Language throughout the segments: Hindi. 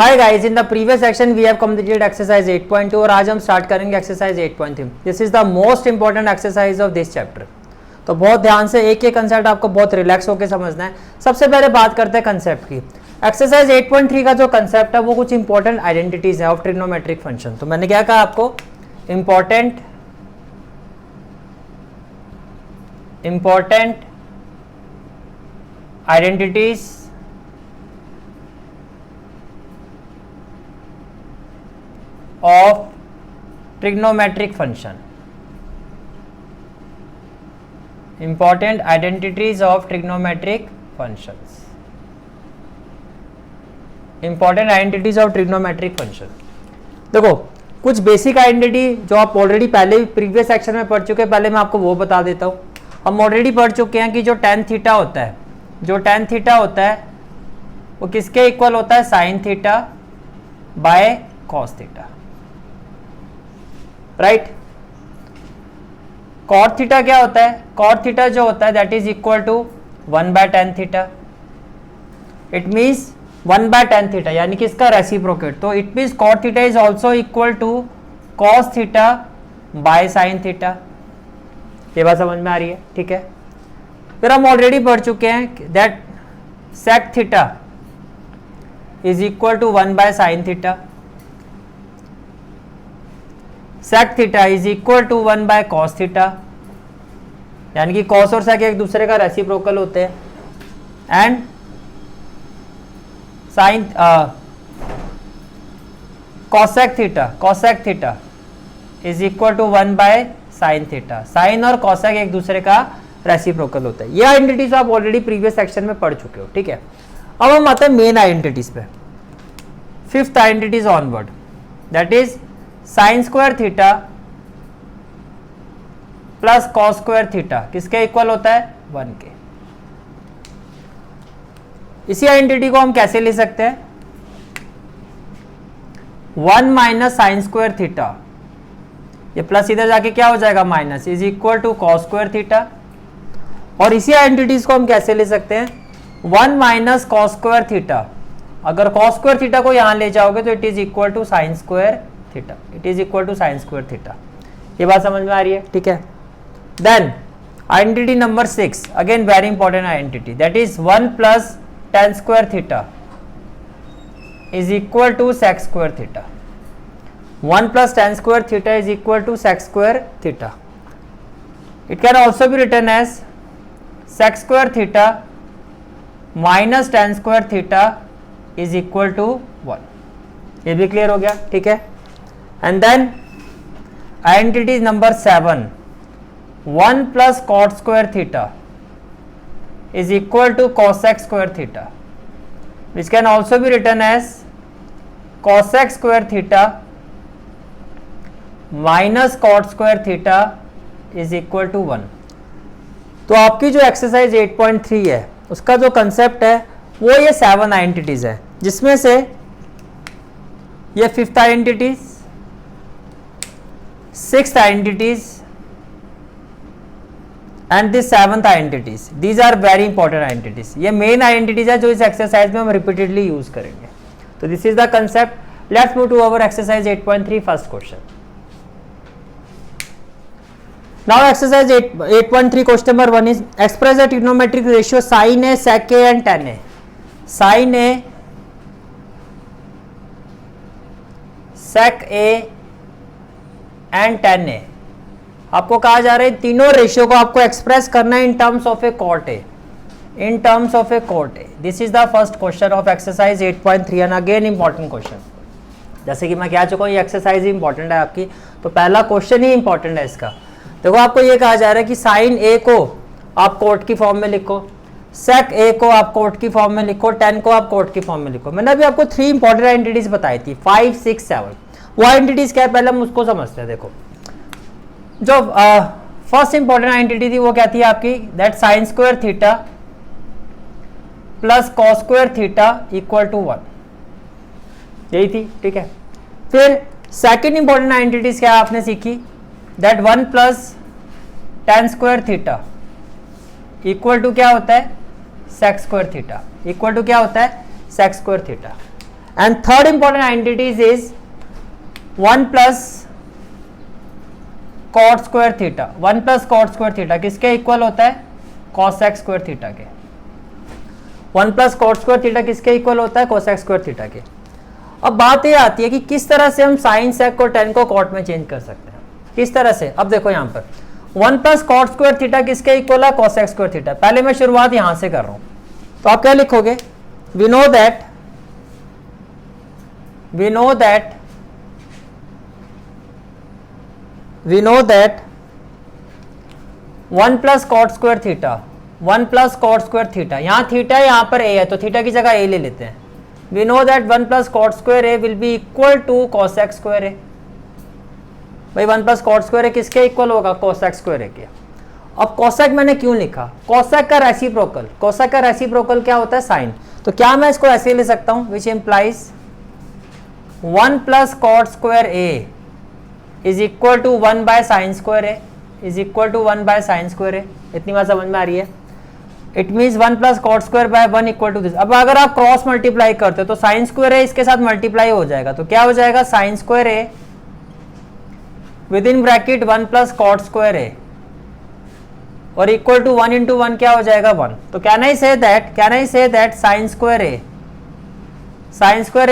Hi guys, in the previous section we have completed exercise 8.2 और आज हम स्टार्ट करेंगे exercise 8.3। This is the most important exercise of this chapter. तो बहुत ध्यान से एक एक कंसेप्ट आपको बहुत रिलैक्स होकर समझना है। सबसे पहले बात करते हैं कंसेप्ट की। एक्सरसाइज 8.3 का जो कंसेप्ट है वो कुछ इंपॉर्टेंट आइडेंटिटीज है ऑफ ट्रिग्नोमेट्रिक फंक्शन। तो मैंने क्या कहा आपको, important identities of trigonometric function, important identities of trigonometric functions, important identities of trigonometric function। देखो कुछ बेसिक आइडेंटिटी जो आप ऑलरेडी पहले प्रीवियस सेक्शन में पढ़ चुके हैं, पहले मैं आपको वो बता देता हूँ। हम ऑलरेडी पढ़ चुके हैं कि जो tan थीटा होता है, वो किसके इक्वल होता है, sine theta by cos theta, right. Cot theta क्या होता है, कॉट थीटा जो होता है that is equal to 1/tan theta. It means 1/tan theta यानी कि इसका रेसिप्रोकेट। तो it means cot theta is also equal to cos theta by sine theta. ये बात समझ में आ रही है, ठीक है। फिर हम ऑलरेडी पढ़ चुके हैं that sec theta is equal to 1/sin theta. sec theta is equal to 1/cos theta, यानी कि cos और sec एक दूसरे का रेसिप्रोकल होते हैं। And sine cosec theta is equal to 1/sin theta. Sine और cosec एक दूसरे का रेसिप्रोकल होता है। ये आइडेंटिटीज आप ऑलरेडी प्रीवियस सेक्शन में पढ़ चुके हो, ठीक है। अब हम आते हैं मेन आइडेंटिटीज पे। Fifth identities onward, that is sine square theta plus cos square theta किसके इक्वल होता है, 1 के। इसी आइडेंटिटी को हम कैसे ले सकते हैं, 1 माइनस साइन स्क्वायर थीटा, ये प्लस इधर जाके क्या हो जाएगा minus, is equal to cos square theta. और इसी आइडेंटिटीज को हम कैसे ले सकते हैं, 1 माइनस कॉस स्क्वायर थीटा, अगर कॉस स्क्वायर थीटा को यहां ले जाओगे तो it is equal to sine square theta, it is equal to sine square theta. ये बात समझ में आ रही है, ठीक है। Then identity number 6, again very important identity, that is 1 plus tan square theta is equal to sec square theta. 1 plus tan square theta is equal to sec square theta. It can also be written as sec square theta minus tan square theta is equal to 1। ये भी क्लियर हो गया, ठीक है। And then identity number 7, 1 plus cot square theta is equal to cosec square theta, which can also be written as cosec square theta minus cot square theta is equal to 1। तो आपकी जो एक्सरसाइज 8.3 है उसका जो कंसेप्ट है वो ये 7 आइडेंटिटीज है, जिसमें से ये 5th identities, 6th identities and this 7th identities. These are very important identities. ये मेन आइडेंटिटीज है जो इस एक्सरसाइज में हम रिपीटेडली यूज करेंगे। तो this is the concept. Let's move to our exercise 8.3 first question. Now exercise 8.3 question number 1 is express the trigonometric ratio sin A, sec A and tan A। sin A, sec A and tan A। आपको कहा जा रहा है तीनों रेशियो को आपको एक्सप्रेस करना है in terms of A cot A, in terms of A cot A. This is the first question of exercise 8.3 and again important question. जैसे कि मैं कह चुका हूँ ये एक्सरसाइज इंपॉर्टेंट है आपकी, तो पहला क्वेश्चन ही इंपॉर्टेंट है इसका। देखो आपको ये कहा जा रहा है कि साइन ए को आप कॉट की फॉर्म में लिखो, सेक ए को आप कॉट की फॉर्म में लिखो, tan को आप कॉट की फॉर्म में लिखो। मैंने अभी आपको 3 इंपॉर्टेंट आइडेंटिटीज बताई थी, 5, 6, 7। वो आइडेंटिटीज क्या है पहले हम उसको समझते हैं। देखो जो फर्स्ट इंपॉर्टेंट आइडेंटिटी थी वो क्या थी आपकी, that sine square theta plus cos square theta equal to 1, यही थी, ठीक है। फिर सेकंड इंपॉर्टेंट आइडेंटिटीज क्या आपने सीखी, that 1 plus tan square theta equal to क्या होता है, sec square theta, equal to क्या होता है, sec square theta. And third important identities is 1 plus cot square theta. 1 plus cot square theta किसके इक्वल होता है? कॉसेक स्क्वायर थीटा के। 1 प्लस कॉट स्क्वायर थीटा किसके इक्वल होता है? कोसेक स्क्वायर थीटा के। अब बात ये आती है कि किस तरह से हम साइन सेक और टेन को कॉट में चेंज कर सकते हैं, किस तरह से। अब देखो यहाँ पर 1 प्लस कॉट स्क्वायर थीटा किसके इक्वल है? Cosec square theta. पहले मैं शुरुआत यहां से कर रहा हूं, तो आप क्या लिखोगे? We know that 1 plus cot square theta, 1 plus cot square theta, यहां थीटा है, यहां पर ए है, तो थीटा की जगह ए ले लेते हैं। We know that 1 plus cot square A will be equal to cosec square A. भाई 1 प्लस कॉट स्क्वायर ए किसके इक्वल होगा? कोसेक स्क्वायर ए के। अब कोसेक मैंने क्यों लिखा? कोसेक का रेसिप्रोकल, कोसेक का रेसिप्रोकल क्या होता है? साइन। तो क्या मैं इसको ऐसे ले सकता हूं? Which implies 1 plus cot square A is equal to 1 by sine square A, is equal to 1 by sine square A. इतनी बात समझ में आ रही है? It means 1 plus cot square by 1 equal to this. अब अगर आप क्रॉस मल्टीप्लाई करते हो तो साइन स्क्वायर ए इसके साथ मल्टीप्लाई हो जाएगा, तो क्या हो जाएगा? Sine square A with in bracket 1 plus cot square A और इक्वल टू 1 इंटू 1 क्या हो जाएगा? 1। तो can I say that sine square A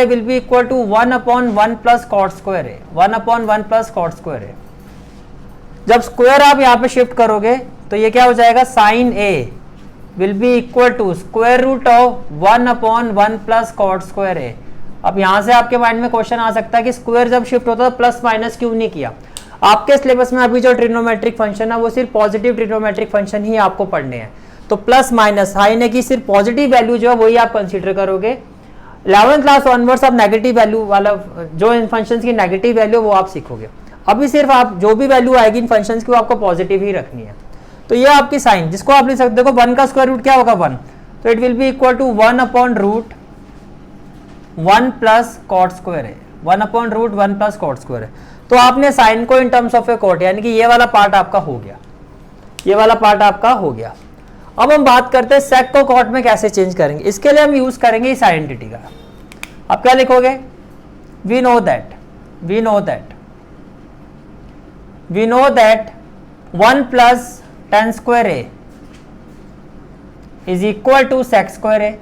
will be equal to 1 upon 1 plus cot square A, 1 upon 1 plus cot square A. जब स्क्वायर आप यहाँ पे शिफ्ट करोगे तो ये क्या हो जाएगा? Sine A will be equal to square root of 1 upon 1 plus cot square A. अब यहां से आपके माइंड में क्वेश्चन आ सकता है कि स्क्वायर जब शिफ्ट होता है प्लस माइनस क्यों नहीं किया? आपके सिलेबस में अभी जो ट्रिग्नोमेट्रिक फंक्शन है वो सिर्फ पॉजिटिव ट्रिग्नोमेट्रिक फंक्शन ही आपको पढ़ने हैं, तो प्लस माइनस हाई ने की सिर्फ पॉजिटिव वैल्यू जो है वही आप कंसीडर करोगे। 11th क्लास ऑनवर्ड्स आप नेगेटिव वैल्यू वाला जो इन फंक्शंस की नेगेटिव वैल्यू वो आप सीखोगे। अभी सिर्फ आप जो भी वैल्यू आएगी इन फंक्शंस की वो आपको पॉजिटिव ही रखनी है। तो ये आपकी साइन, जिसको आप लिख सकते हो 1 का स्क्वायर रूट क्या होगा? 1, तो it will be equal to 1 upon root 1 plus cot square है, 1 upon root 1 plus cot square है। तो आपने साइन को in terms of A cot, यानी कि ये वाला पार्ट आपका हो गया, ये वाला पार्ट आपका हो गया। अब हम बात करते हैं सेक को कॉट में कैसे चेंज करेंगे। इसके लिए हम यूज करेंगे इस आइडेंटिटी का। आप क्या लिखोगे? We know that 1 plus tan square A is equal to sec square A,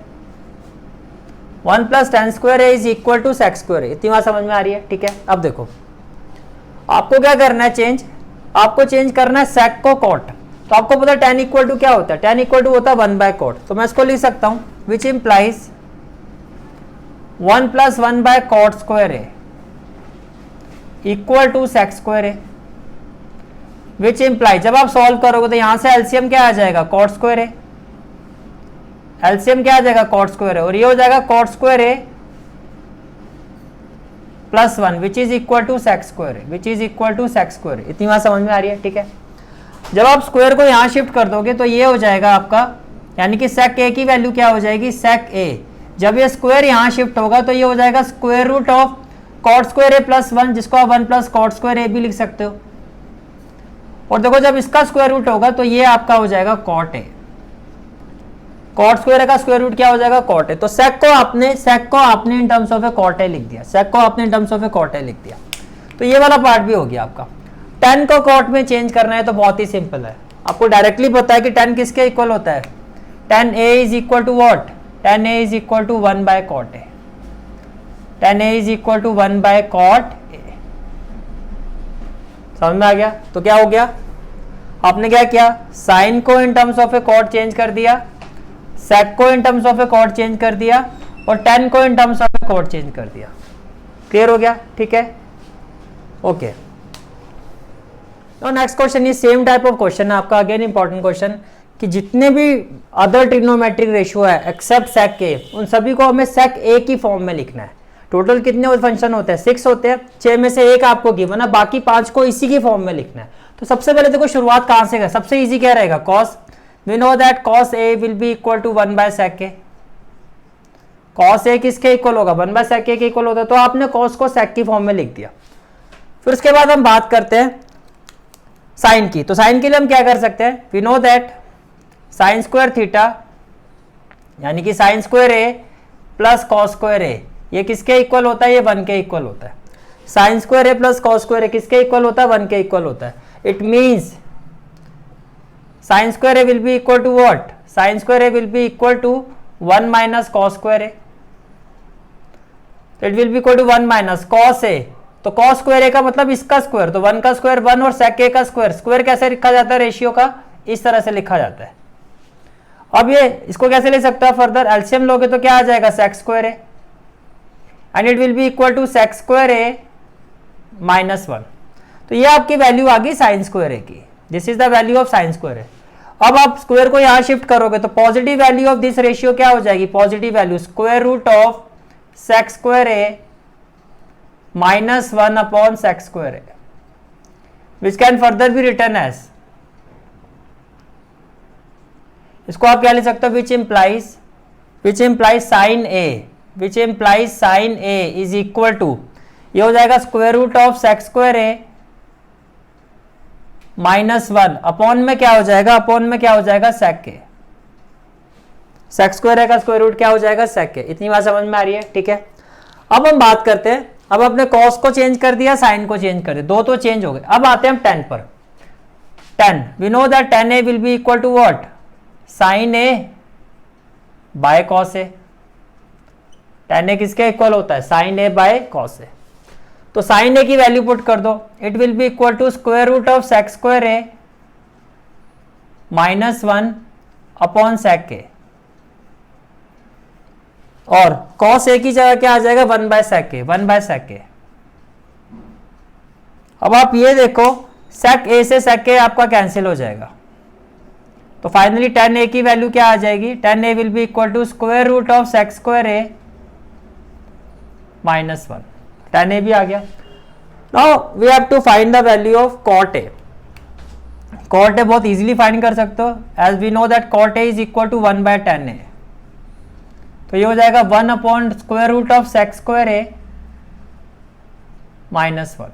1 plus tan square A is equal to sec square A. इतनी बात समझ में आ रही है? ठीक है। अब देखो आपको क्या करना है चेंज, आपको चेंज करना है सेक को कॉट। तो आपको पता है tan इक्वल टू क्या होता है? tan इक्वल टू होता है 1 बाय कॉट। तो मैं इसको लिख सकता हूं which implies 1 plus 1 by cot square A equal to sec square A, which imply जब आप सॉल्व करोगे तो यहां से एलसीएम क्या आ जाएगा? कॉट स्क्वायर ए। एलसीएम क्या आ जाएगा? कॉट स्क्वायर ए, और ये हो जाएगा cot square A plus 1 which is equal to sec square A, which is equal to sec square A. इतनी बात समझ में आ रही है? ठीक है। जब आप स्क्वायर को यहां शिफ्ट कर दोगे तो ये हो जाएगा आपका, यानी कि सेक ए की वैल्यू क्या हो जाएगी? सेक ए। जब ये स्क्वायर यहां शिफ्ट होगा तो ये हो जाएगा square root of cot square A plus 1, जिसको आप 1 प्लस कॉट स्क्वायर ए भी लिख सकते हो। और देखो जब इसका स्क्वायर रूट होगा तो ये आपका हो जाएगा कॉट ए। कॉट स्क्वायर का स्क्वायर रूट क्या हो जाएगा? कॉट ए। तो सेक को आपने in terms of A cot A लिख दिया, सेक को आपने in terms of A cot A लिख दिया। तो ये वाला पार्ट भी हो गया आपका। tan को कॉट में चेंज करना है तो बहुत ही सिंपल है, आपको डायरेक्टली पता है कि tan किसके इक्वल होता है? tan a is equal to what? tan a is equal to 1 by cot A, tan a is equal to 1 by cot A. समझ में आ गया? तो क्या हो गया, आपने क्या किया? साइन को in terms of A cot change कर दिया, सेक को in terms of A cot change कर दिया, और tan को in terms of A cot change कर दिया। क्लियर हो गया? ठीक है, ओके। नेक्स्ट क्वेश्चन, ये सेम टाइप ऑफ क्वेश्चन है आपका, अगेन इंपॉर्टेंट क्वेश्चन, कि जितने भी अदर ट्रिग्नोमेट्रिक रेशियो है एक्सेप्ट सेक के, उन सभी को हमें सेक ए की फॉर्म में लिखना है। टोटल कितने फंक्शन होते हैं? 6 होते हैं, 6 में से एक आपको गिवन है, बाकी 5 को इसी की फॉर्म में लिखना है। तो सबसे पहले देखो शुरुआत कहां से है? सबसे इजी क्या रहेगा? Cos. We know that cos A will be equal to 1 by sec A. Cos A किसके इक्वल होगा? 1 बाय सेक ए के इक्वल होता है, तो आपने कॉस को सेक की फॉर्म में लिख दिया। फिर उसके बाद हम बात करते हैं साइन की। तो साइन के लिए हम क्या कर सकते हैं? We know that sine square theta, यानी कि sine square A plus cos square ए ये किसके इक्वल होता है, ये 1 के इक्वल होता है। Sine square A plus cos square A किसके इक्वल होता है, 1 के इक्वल होता है। It means sine square A will be equal to what, sine square A will be equal to 1 minus cos square A, it will be equal to 1 minus cos A, तो कॉस स्क्वायर ए का मतलब इसका स्क्वायर, तो 1 का स्क्वायर 1 और सेक ए का स्क्वायर, स्क्वायर कैसे लिखा जाता है रेशियो का, इस तरह से लिखा जाता है। अब ये इसको कैसे ले सकता है फर्दर, एलसीएम लोगे तो क्या आ जाएगा, sec square A and it will be equal to sec square A minus 1। तो ये आपकी वैल्यू आ गई साइन स्क्वायर ए की, this is the value of sine square A. अब आप स्क्वायर को यहां शिफ्ट करोगे तो positive value of this ratio क्या हो जाएगी, positive value square root of sec square A minus 1 upon sec square A, which can further be written as, इसको आप क्या लिख सकते हो, which implies sine A, which implies sine A is equal to, ये हो जाएगा square root of sec square A minus 1 upon में क्या हो जाएगा, अपॉन में क्या हो जाएगा, सेक के, सेक स्क्वायर ए का स्क्वायर रूट क्या हो जाएगा, सेक के। इतनी बात समझ में आ रही है, ठीक है। अब हम बात करते हैं, अब अपने कॉस को चेंज कर दिया, साइन को चेंज कर दिया, दो तो चेंज हो गए। अब आते हैं हम tan पर। tan, we know that tan a will be equal to what, sine A by cos A, tan a किसके इक्वल होता है, sine A by cos A. तो साइन ए की वैल्यू पुट कर दो, it will be equal to square root of sec square A minus 1 upon sec A, और कॉस ए की जगह क्या आ जाएगा, 1 by sec A, 1 by sec ए। अब आप ये देखो सेक ए से सेक ए आपका कैंसिल हो जाएगा, तो फाइनली tan a की वैल्यू क्या आ जाएगी, tan a will be equal to square root of sec square A minus 1, tan a भी आ गया। Now we have to find the value of cot a। cot a बहुत इजीली फाइंड कर सकते हो, as we know that cot a is equal to 1 by tan a, तो ये हो जाएगा 1 upon square root of sec square A minus 1।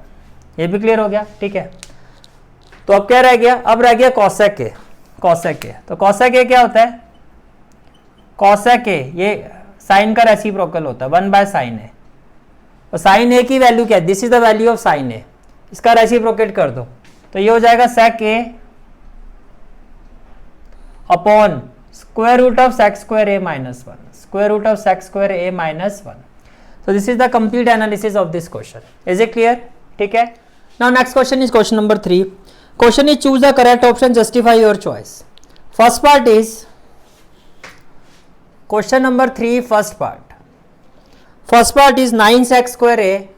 ये भी क्लियर हो गया, ठीक है। तो अब क्या रह गया, अब रह गया कॉसेक ए, कॉसेक ए। तो कॉसेक ए क्या होता है, कॉसेक ए ये साइन का रेसिप्रोकल होता है, 1 बाय साइन ए, और साइन ए की वैल्यू क्या है, this is the value of sine A, इसका रेसिप्रोकेट कर दो, तो ये हो जाएगा sec A upon square root of sec square A minus 1, square root of sec square A minus 1। So this is the complete analysis of this question. Is it clear? ठीक है. Now next question is question number 3. Question is choose the correct option, justify your choice. First part is question number 3 first part. First part is 9 sec square a,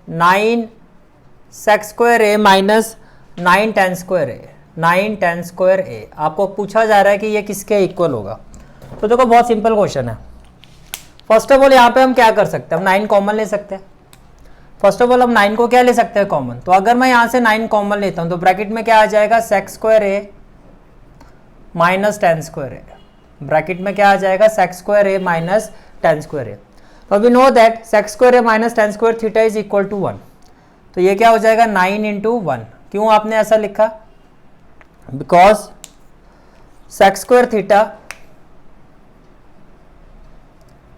9 sec square a minus 9 tan square a, 9 tan square a. आपको पूछा जा रहा है कि ये किसके इक्वल होगा. तो देखो बहुत सिंपल क्वेश्चन है. फर्स्ट ऑफ ऑल यहाँ पे हम क्या कर सकते हैं, हम 9 कॉमन ले सकते हैं. फर्स्ट ऑफ ऑल हम 9 को क्या ले सकते हैं कॉमन, तो अगर मैं यहाँ से 9 कॉमन लेता हूँ तो ब्रैकेट में क्या आ जाएगा sec square A minus tan square A. Bracket में क्या आ जाएगा sec square A minus tan square A. तो we know that sec square A minus tan square theta is equal to 1. तो ये क्या हो जाएगा 9 इंटू 1. क्यों आपने ऐसा लिखा, because sec square theta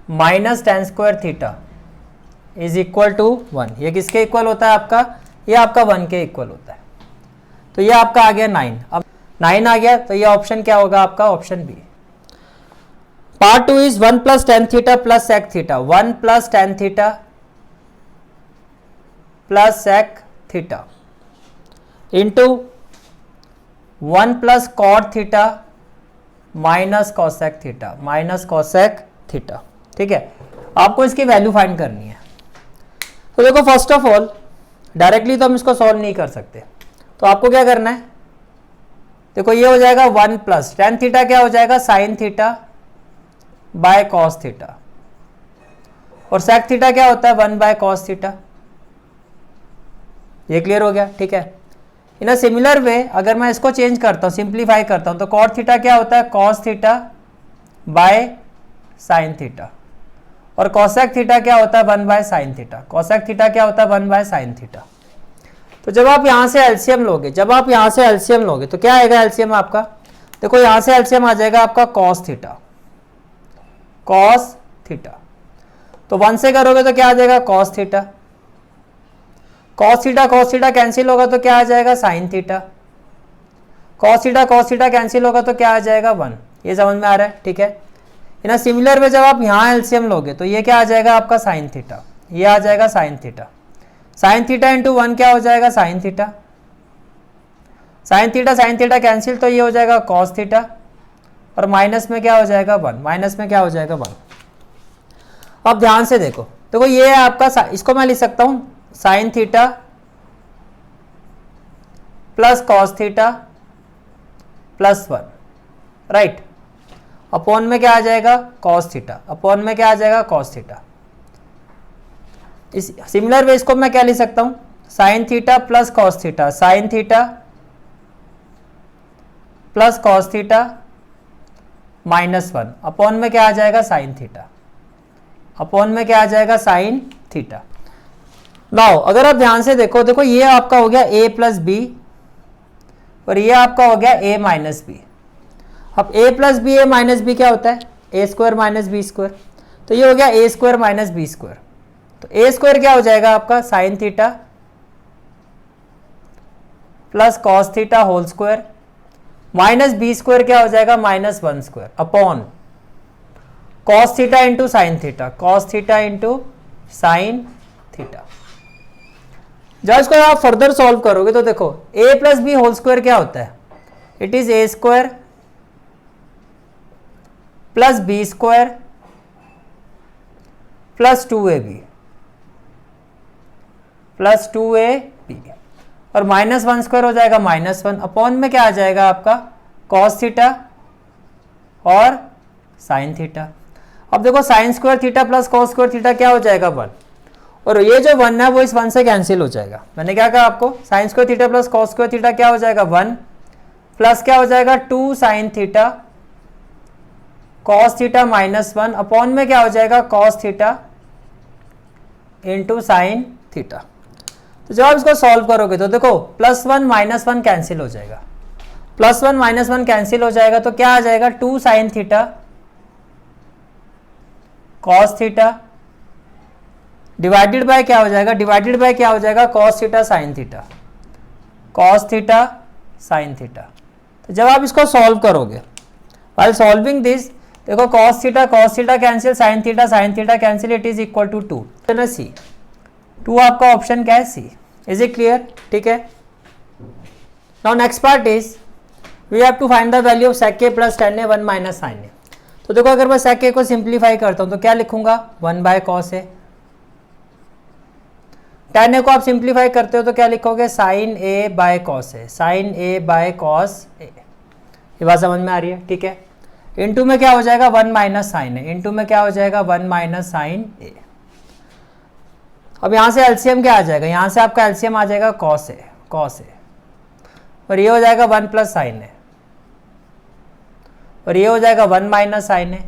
minus tan square theta is equal to 1. ये किसके इक्वल होता है आपका, ये आपका 1 के इक्वल होता है. तो ये आपका आ गया 9. अब 9 आ गया तो ये ऑप्शन क्या होगा आपका, option B. Part 2 is 1 plus tan theta plus sec theta. 1 plus tan theta plus sec theta into 1 plus cot theta minus cosec theta minus cosec theta. ठीक है, आपको इसकी वैल्यू फाइंड करनी है. तो देखो फर्स्ट ऑफ ऑल डायरेक्टली तो हम इसको सॉल्व नहीं कर सकते, तो आपको क्या करना है, देखो ये हो जाएगा 1 प्लस tan थीटा क्या हो जाएगा sin theta by cos theta, और sec थीटा क्या होता है 1 बाय cos थीटा. ये क्लियर हो गया. ठीक है, इन अ सिमिलर वे अगर मैं इसको चेंज करता हूँ, सिंप्लीफाई करता हूँ, तो cot थीटा क्या होता है cos theta by sin theta, और cosec थीटा क्या होता है 1 by sin theta. cosec theta क्या होता है 1 बाय sin थीटा. तो जब आप यहाँ से एलसीएम लोगे, तो क्या आएगा एलसीएम आपका, देखो यहाँ से एलसीएम आ जाएगा आपका cos थीटा तो 1 से करोगे तो क्या आ जाएगा cos theta, cos theta cancel होगा तो क्या आ जाएगा sine theta, cos theta cancel होगा तो क्या आ जाएगा 1। ये समझ में आ रहा है, ठीक है। इन सिमिलर वे जब आप यहाँ एलसीएम लोगे तो ये क्या आ जाएगा आपका साइन थीटा, ये आ जाएगा साइन थीटा इंटू 1 क्या हो जाएगा साइन थीटा कैंसिल तो ये हो जाएगा कॉस थीटा, और माइनस में क्या हो जाएगा 1। अब ध्यान से देखो ये है आपका, इसको मैं लिख सकता हूं sign theta plus cos theta plus 1, right. Upon में क्या आ जाएगा कॉस थीटा, अपॉन में क्या आ जाएगा कॉस थीटा। इस सिमिलर वे इसको मैं क्या लिख सकता हूं sign theta plus cos theta, sine theta plus cos theta minus 1, upon में क्या आ जाएगा साइन थीटा, अपॉन में क्या आ जाएगा साइन थीटा। नाउ अगर आप ध्यान से देखो ये आपका हो गया a प्लस बी और ये आपका हो गया a माइनस बी। अब a plus B, a minus B क्या होता है a square minus B square, तो ये हो गया a square minus B square. तो a स्क्वायर क्या हो जाएगा आपका sine theta plus cos theta whole square minus B square क्या हो जाएगा minus 1 square, upon cos theta into sine theta, cos theta into sine theta. जब इसको आप फर्दर सॉल्व करोगे तो देखो a plus B whole square क्या होता है, it is a square plus B square plus 2ab plus 2ab, और माइनस 1 स्क्वायर हो जाएगा माइनस 1, अपॉन में क्या आ जाएगा आपका कॉस थीटा और साइन थीटा। अब देखो sign square theta plus cos square theta क्या हो जाएगा 1, और ये जो 1 है वो इस 1 से कैंसिल हो जाएगा। मैंने क्या कहा आपको sign square theta plus cos square theta क्या हो जाएगा 1, प्लस क्या हो जाएगा 2 sine theta cos theta minus 1, upon में क्या हो जाएगा cos theta into sine theta. तो जब आप इसको सॉल्व करोगे तो देखो प्लस 1 माइनस 1 कैंसिल हो जाएगा, प्लस 1 माइनस 1 कैंसिल हो जाएगा तो क्या आ जाएगा 2 sine theta cos theta divided by क्या हो जाएगा, डिवाइडेड बाय क्या हो जाएगा cos theta sine theta, cos theta sine theta. तो जब आप इसको सॉल्व करोगे व्हाइल सॉल्विंग दिस देखो cos theta cancel, sine theta cancel, it is equal to 2 C. 2 आपका ऑप्शन क्या है सी। इज इट क्लियर, ठीक है। Now next part is we have to find the value of sec a plus tan a 1 minus sin a। तो देखो अगर मैं sec a को सिंप्लीफाई करता हूं तो क्या लिखूंगा 1 bye cos a, tan a को आप सिंप्लीफाई करते हो तो क्या लिखोगे sin a by cos a, sin a by cos a। ये बात समझ में आ रही है, ठीक है। इनटू में क्या हो जाएगा 1 माइनस साइन ए, इनटू में क्या हो जाएगा 1 माइनस साइन ए। अब यहां से एलसीएम क्या आ जाएगा, यहां से आपका एलसीएम आ जाएगा कॉस ए, और ये हो जाएगा 1 प्लस साइन ए, और ये हो जाएगा 1 माइनस साइन ए।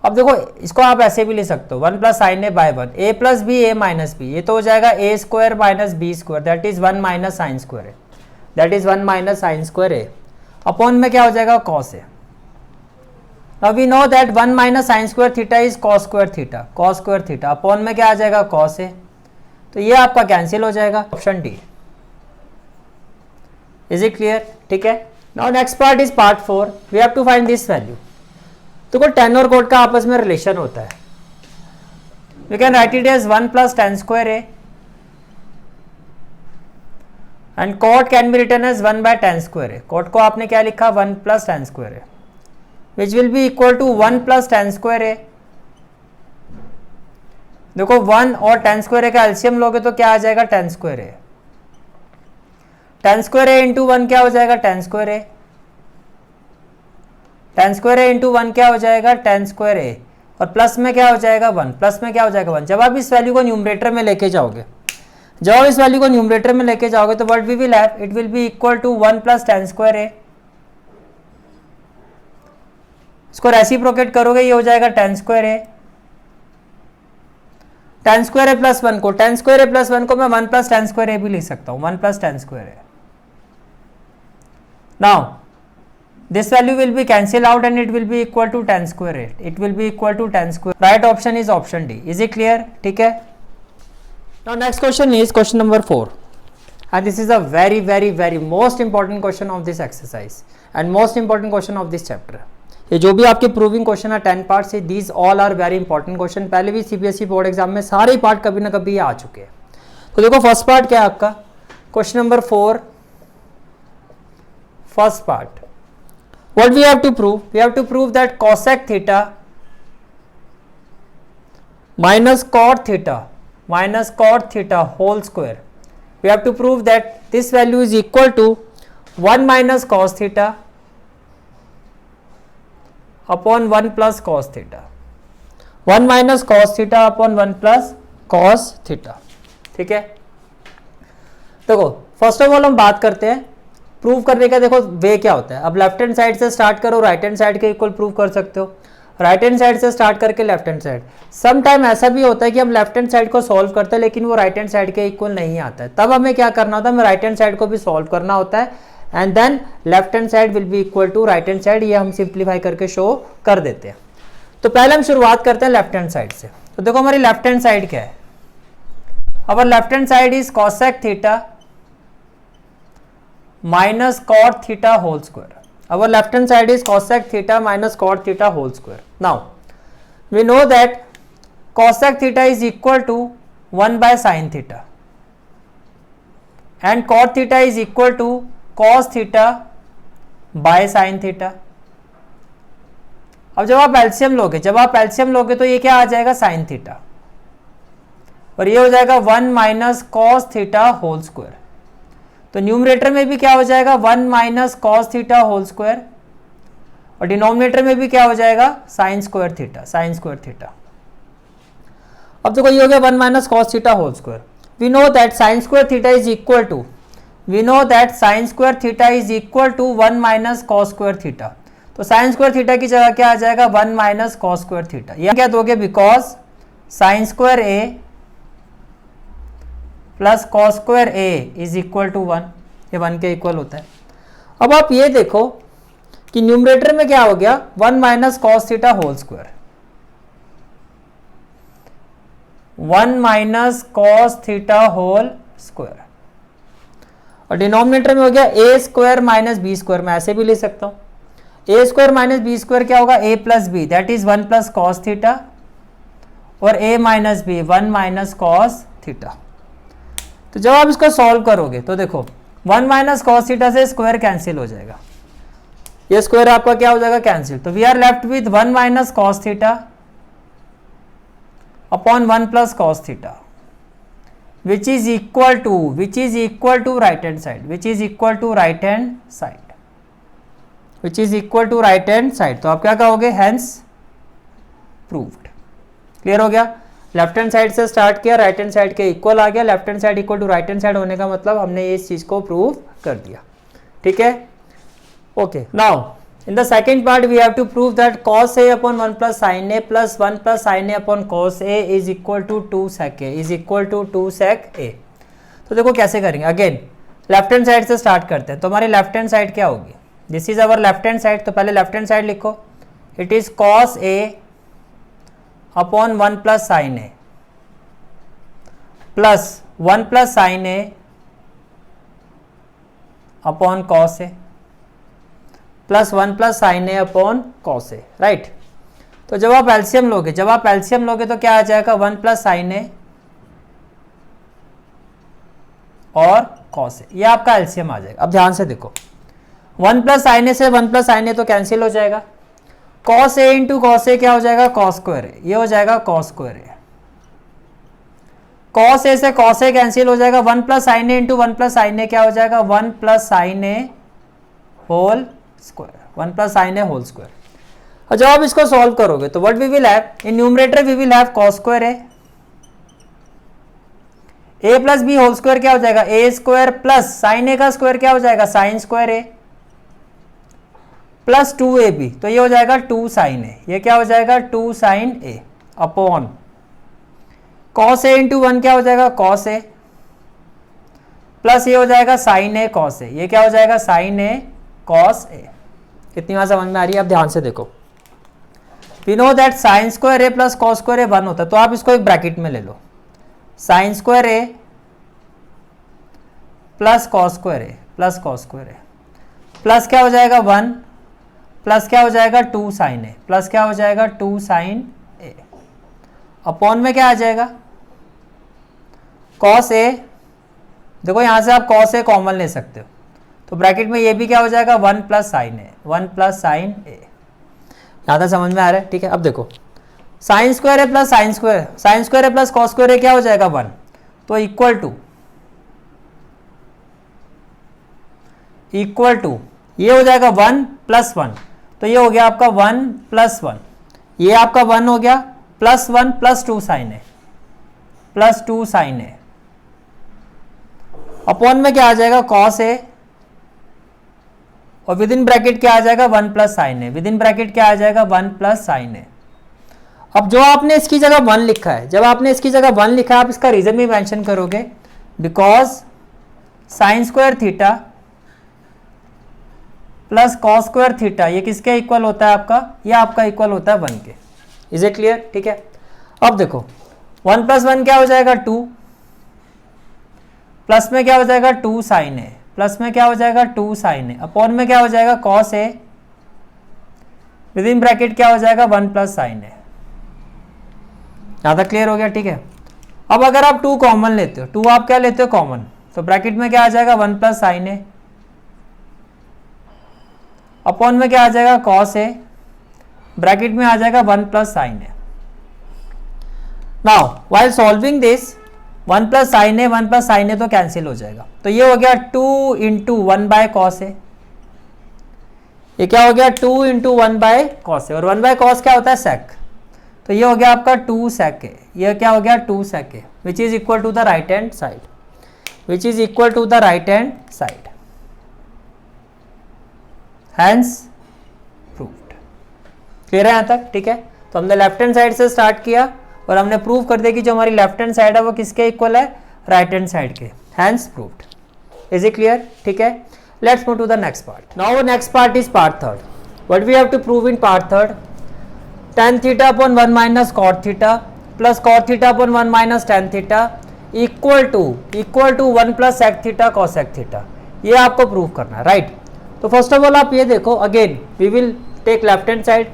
अब देखो इसको आप ऐसे भी ले सकते हो 1 plus sine A by 1, A plus B A minus B, ये तो हो जाएगा A square minus B square, that is 1 minus sine square A, that is 1 minus sine square A, upon में क्या हो जाएगा cos A. Now we know that 1 minus sin square theta is cos square theta, upon में क्या आ जाएगा cos a, तो ये आपका कैंसिल हो जाएगा, option D. Is it clear, ठीक है। Now next part is part 4, we have to find this value. तो कोई tan और cot का आपस में रिलेशन होता है, we can write it as 1 plus tan square a and cot can be written as 1 by tan square a। cot को आपने क्या लिखा 1 plus tan square a, which will be equal to 1 plus tan square a। देखो 1 और tan square a का एलसीएम लोगे तो क्या आ जाएगा tan square a, tan square a into 1 क्या हो जाएगा tan square a, tan square a into 1 क्या हो जाएगा tan square a, और प्लस में क्या हो जाएगा 1, प्लस में क्या हो जाएगा 1। जब आप इस वैल्यू को न्यूमरेटर में लेके जाओगे, तो what we will have, it will be equal to 1 plus tan square a। इसको रेसिप्रोकेट करोगे ये हो जाएगा tan square A, tan square A plus 1 को, tan स्क्वायर ए प्लस 1 को मैं 1 प्लस tan स्क्वायर ए भी लिख सकता हूं, 1 plus tan square A. Now this value will be cancel out and it will be equal to tan square 8. It will be equal to tan square. Right option is option D. Is it clear? ठीक है. Now next question is question number 4, and this is a very most important question of this exercise and most important question of this chapter. ये जो भी आपके प्रूविंग क्वेश्चन है 10 पार्ट से, these all are very important question. पहले भी सीबीएसई बोर्ड एग्जाम में सारे पार्ट कभी ना कभी आ चुके हैं. तो देखो फर्स्ट पार्ट क्या है आपका, question number 4, first part. What we have to prove? We have to prove that cosec theta minus cot theta whole square. We have to prove that this value is equal to 1 minus cos theta upon 1 plus cos theta. 1 minus cos theta upon 1 plus cos theta. ठीक है. देखो फर्स्ट ऑफ ऑल हम बात करते हैं प्रूव करने का. देखो वे क्या होता है. अब लेफ्ट हैंड साइड से स्टार्ट करो, राइट हैंड साइड के इक्वल प्रूव कर सकते हो. राइट हैंड साइड से स्टार्ट करके left hand side. Some time ऐसा भी होता है कि हम लेफ्ट हैंड साइड को सॉल्व करते हैं लेकिन वो राइट हैंड साइड के इक्वल नहीं आता है. तब हमें क्या करना होता है, हमें राइट हैंड साइड को भी सॉल्व करना होता है and then left hand side will be equal to right hand side. ये हम सिंप्लीफाई करके शो कर देते हैं. तो पहले हम शुरुआत करते हैं लेफ्ट हैंड साइड से. तो देखो हमारी लेफ्ट हैंड साइड क्या है. Our left hand side is cosec theta minus cot theta whole square. Our left hand side is cosec theta minus cot theta whole square. Now we know that cosec theta is equal to 1 by sin theta and cot theta is equal to cos theta by sin theta. अब जब आप एलसीएम लोगे तो ये क्या आ जाएगा, sin थीटा, और ये हो जाएगा 1 minus cos theta whole square. तो न्यूमरेटर में भी क्या हो जाएगा 1 minus cos theta whole square और डिनोमिनेटर में भी क्या हो जाएगा साइन स्क्वायर थीटा. अब देखो ये हो गया 1 minus cos theta whole square. We know that sine square theta is equal to 1 minus cos square theta. तो साइन स्क्वायर थीटा की जगह क्या आ जाएगा 1 माइनस कॉस स्क्वायर थीटा. यह क्या दोगे, because sine square A plus cos square A is equal to 1. ये 1 के इक्वल होता है. अब आप ये देखो कि न्यूमरेटर में क्या हो गया 1 minus cos theta whole square, 1 minus cos theta whole square, और डिनोमिनेटर में हो गया ए स्क्वायर माइनस बी स्क्वायर. मैं ऐसे भी ले सकता हूं, A square minus B square क्या होगा, A plus B, that is 1 plus cos theta, और A minus B 1 minus cos theta. तो जब आप इसको सॉल्व करोगे तो देखो 1 माइनस कॉस थीटा से स्क्वायर कैंसिल हो जाएगा, ये स्क्वायर आपका क्या हो जाएगा कैंसिल. तो we are left with 1 minus cos theta upon 1 plus cos theta which is equal to right hand side. तो आप क्या कहोगे, हेंस प्रूव्ड. क्लियर हो गया. लेफ्ट हैंड साइड से स्टार्ट किया, राइट हैंड साइड के इक्वल आ गया. Left hand side equal to right hand side होने का मतलब हमने इस चीज को प्रूव कर दिया. ठीक है, okay. Now in the second part we have to prove that cos a upon 1 plus sin a plus 1 plus sin a upon cos a is equal to 2 sec a. तो देखो कैसे करेंगे. अगेन लेफ्ट हैंड साइड से स्टार्ट करते हैं. तो हमारी लेफ्ट हैंड साइड क्या होगी, this is our left hand side. तो पहले लेफ्ट हैंड साइड लिखो, it is cos a upon 1 plus sine A plus 1 plus sine A upon cos A plus 1 plus sine A upon cos A. Right. तो जब आप एलसीएम लोगे तो क्या आ जाएगा 1 प्लस साइन ए और कॉस ए. ये आपका एलसीएम आ जाएगा. अब ध्यान से देखो 1 प्लस साइन ए से 1 प्लस साइन ए तो कैंसिल हो जाएगा. Cos a into cos a क्या हो जाएगा, कॉस स्क्वायर ए. ये हो जाएगा cos square A. Cos a से कॉस ए कैंसिल हो जाएगा. 1 plus sine a into 1 plus sine a क्या हो जाएगा 1 प्लस साइन ए होल स्क्वायर. 1 प्लस साइन ए होल स्क्वायर. और जब आप इसको सॉल्व करोगे तो what we will have, in numerator we will have cos square A. A plus B whole square क्या हो जाएगा, ए स्क्वायर प्लस साइन ए का स्क्वायर क्या हो जाएगा sine square A plus 2ab. तो ये हो जाएगा 2 साइन ए. ये क्या हो जाएगा 2 sine A upon cos a into 1 क्या हो जाएगा कॉस ए प्लस ये हो जाएगा साइन ए कॉस ए. ये क्या हो जाएगा साइन ए कॉस ए. कितनी बार समझ में आ रही है? आप ध्यान से देखो। We know that sine square A plus cos square A 1 होता है, तो आप इसको एक ब्रैकेट में ले लो, sign square A plus cos square A plus cos square A, plus क्या हो जाएगा 1, प्लस क्या हो जाएगा 2 साइन ए, प्लस क्या हो जाएगा 2 साइन ए, अपॉन में क्या आ जाएगा कॉस ए। देखो यहां से आप कॉस ए कॉमन ले सकते हो, तो ब्रैकेट में ये भी क्या हो जाएगा 1 plus sine A, 1 plus sine A. यहां तक समझ में आ रहा है? ठीक है। अब देखो sign square A plus sign square A plus cos square a क्या हो जाएगा 1, तो इक्वल टू ये हो जाएगा 1 प्लस 1, तो ये हो गया आपका 1 प्लस 1, ये आपका 1 हो गया, plus 1 plus 2 sine A, plus 2 sine A, upon में क्या आ जाएगा कॉस ए, और विद इन ब्रैकेट क्या आ जाएगा 1 plus sine A, with in bracket क्या आ जाएगा 1 प्लस साइन ए। अब जो आपने इसकी जगह 1 लिखा है, जब आपने इसकी जगह 1 लिखा है, आप इसका रीजन भी मेंशन करोगे, because sine square theta plus cos square theta ये किसके इक्वल होता है आपका? ये आपका इक्वल होता है 1 के। Is it clear? ठीक है। अब देखो 1 प्लस 1 क्या हो जाएगा 2, प्लस में क्या हो जाएगा 2 साइन ए, प्लस में क्या हो जाएगा 2 साइन ए, अपॉन में क्या हो जाएगा cos A, with in bracket क्या हो जाएगा 1 प्लस साइन ए। यहां तक क्लियर हो गया? ठीक है। अब अगर आप 2 कॉमन लेते हो, 2 आप क्या लेते हो कॉमन, तो ब्रैकेट में क्या आ जाएगा 1 प्लस साइन ए, अपॉन में क्या आ जाएगा कॉस ए, ब्रैकेट में आ जाएगा 1 plus sine A. Now while solving this 1 plus sine A, 1 plus sine A तो कैंसिल हो जाएगा, तो ये हो गया 2 इंटू 1 बाय कॉस ए, ये क्या हो गया 2 इंटू 1 बाय कॉस ए, और 1 बाय कॉस क्या होता है सेक, तो ये हो गया आपका 2 सेक ए, ये क्या हो गया 2 sec A, which is equal to the right hand side, which is equal to the right hand side, hence proved. Clear है यहां तक? ठीक है। तो हमने लेफ्ट हैंड साइड से स्टार्ट किया और हमने प्रूव कर दिया कि जो हमारी लेफ्ट हैंड साइड है वो किसके इक्वल है? राइट हैंड साइड के। Hence proved. Is it clear? ठीक है। Let's move to the next part. Now next part is part third. What we have to prove in part third? tan theta upon 1 minus cot theta plus cot theta upon 1 minus tan theta equal to 1 plus sec theta cosec theta, ये आपको प्रूव करना है, राइट? तो फर्स्ट ऑफ ऑल आप ये देखो, again we will take left hand side,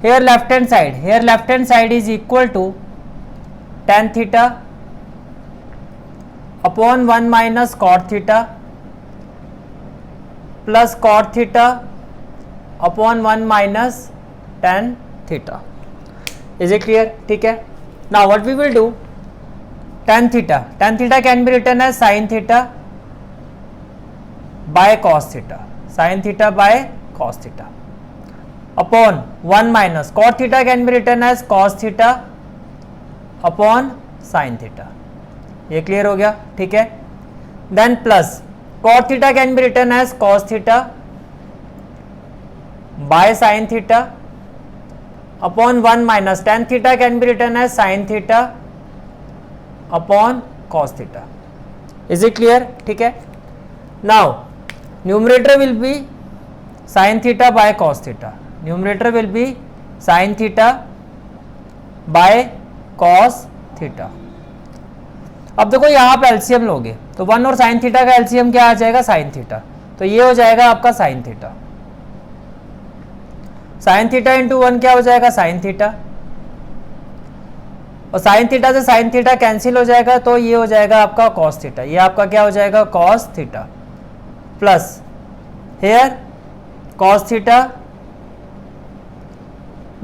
here left hand side is equal to tan theta upon 1 minus cot theta plus cot theta upon 1 minus tan theta. Is it clear? ठीक है। Now what we will do, tan theta can be written as sin theta by cos theta, sin theta by cos theta upon 1 minus cot theta can be written as cos theta upon sin theta. ये क्लियर हो गया? ठीक है। Then plus cot theta can be written as cos theta by sin theta upon 1 minus tan theta can be written as sin theta upon cos theta. Is it clear? ठीक है। Now numerator will be sin theta by cos theta, numerator will be sin theta by cos theta. अब देखो यहाँ आप एलसीएम लोगे तो 1 और sin थीटा का एलसीएम क्या आ जाएगा? sin थीटा, तो ये हो जाएगा आपका sin theta, sin theta into 1 क्या हो जाएगा? sin थीटा, और sin थीटा से sin थीटा कैंसिल हो जाएगा, तो ये हो जाएगा आपका cos थीटा, ये आपका क्या हो जाएगा? cos theta plus here cos theta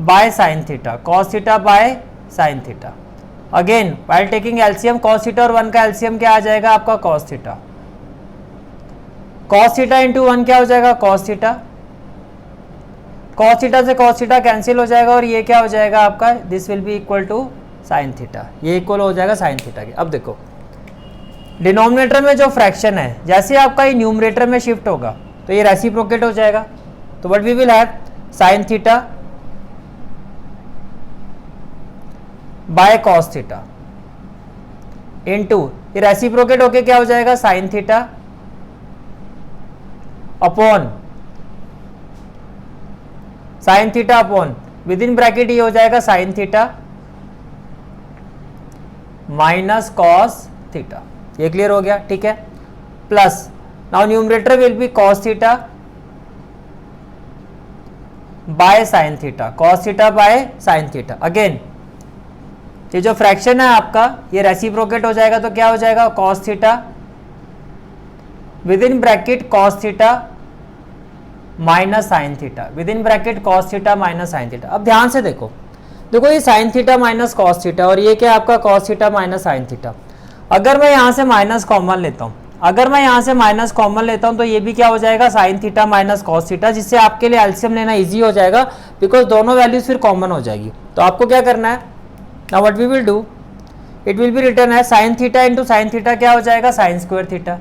by sin theta, cos theta by sin theta. Again while taking LCM cos theta और 1 का एलसीएम क्या आ जाएगा आपका? cos theta, cos theta into 1 क्या हो जाएगा? cos थीटा, cos थीटा से cos थीटा कैंसिल हो जाएगा, और ये क्या हो जाएगा आपका? This will be equal to sin theta, ये इक्वल हो जाएगा sin थीटा के। अब देखो डिनोमिनेटर में जो फ्रैक्शन है, जैसे आपका ये न्यूमरेटर में शिफ्ट होगा तो ये रेसिप्रोकेट हो जाएगा, तो what we will have sin theta by cos theta into ये रेसिप्रोकेट होके क्या हो जाएगा? sin theta upon sine theta upon with in bracket ये हो जाएगा sine theta minus cos theta. ये क्लियर हो गया, ठीक है। Plus now numerator will be cos theta by sine theta, cos theta by sine theta. Again ये जो फ्रैक्शन है आपका ये रेसिप्रोकेट हो जाएगा, तो क्या हो जाएगा cos theta with in bracket cos theta minus sine theta, with in bracket cos theta minus sine theta. अब ध्यान से देखो ये sign theta minus cos theta और ये क्या आपका cos theta minus sine theta. अगर मैं यहाँ से माइनस कॉमन लेता हूँ, अगर मैं यहाँ से माइनस कॉमन लेता हूँ तो ये भी क्या हो जाएगा sine theta minus cos theta, जिससे आपके लिए एलसीएम लेना इजी हो जाएगा बिकॉज दोनों वैल्यूज फिर कॉमन हो जाएगी। तो आपको क्या करना है, now what we will do, it will be written है sine theta into sine theta क्या हो जाएगा sine square theta,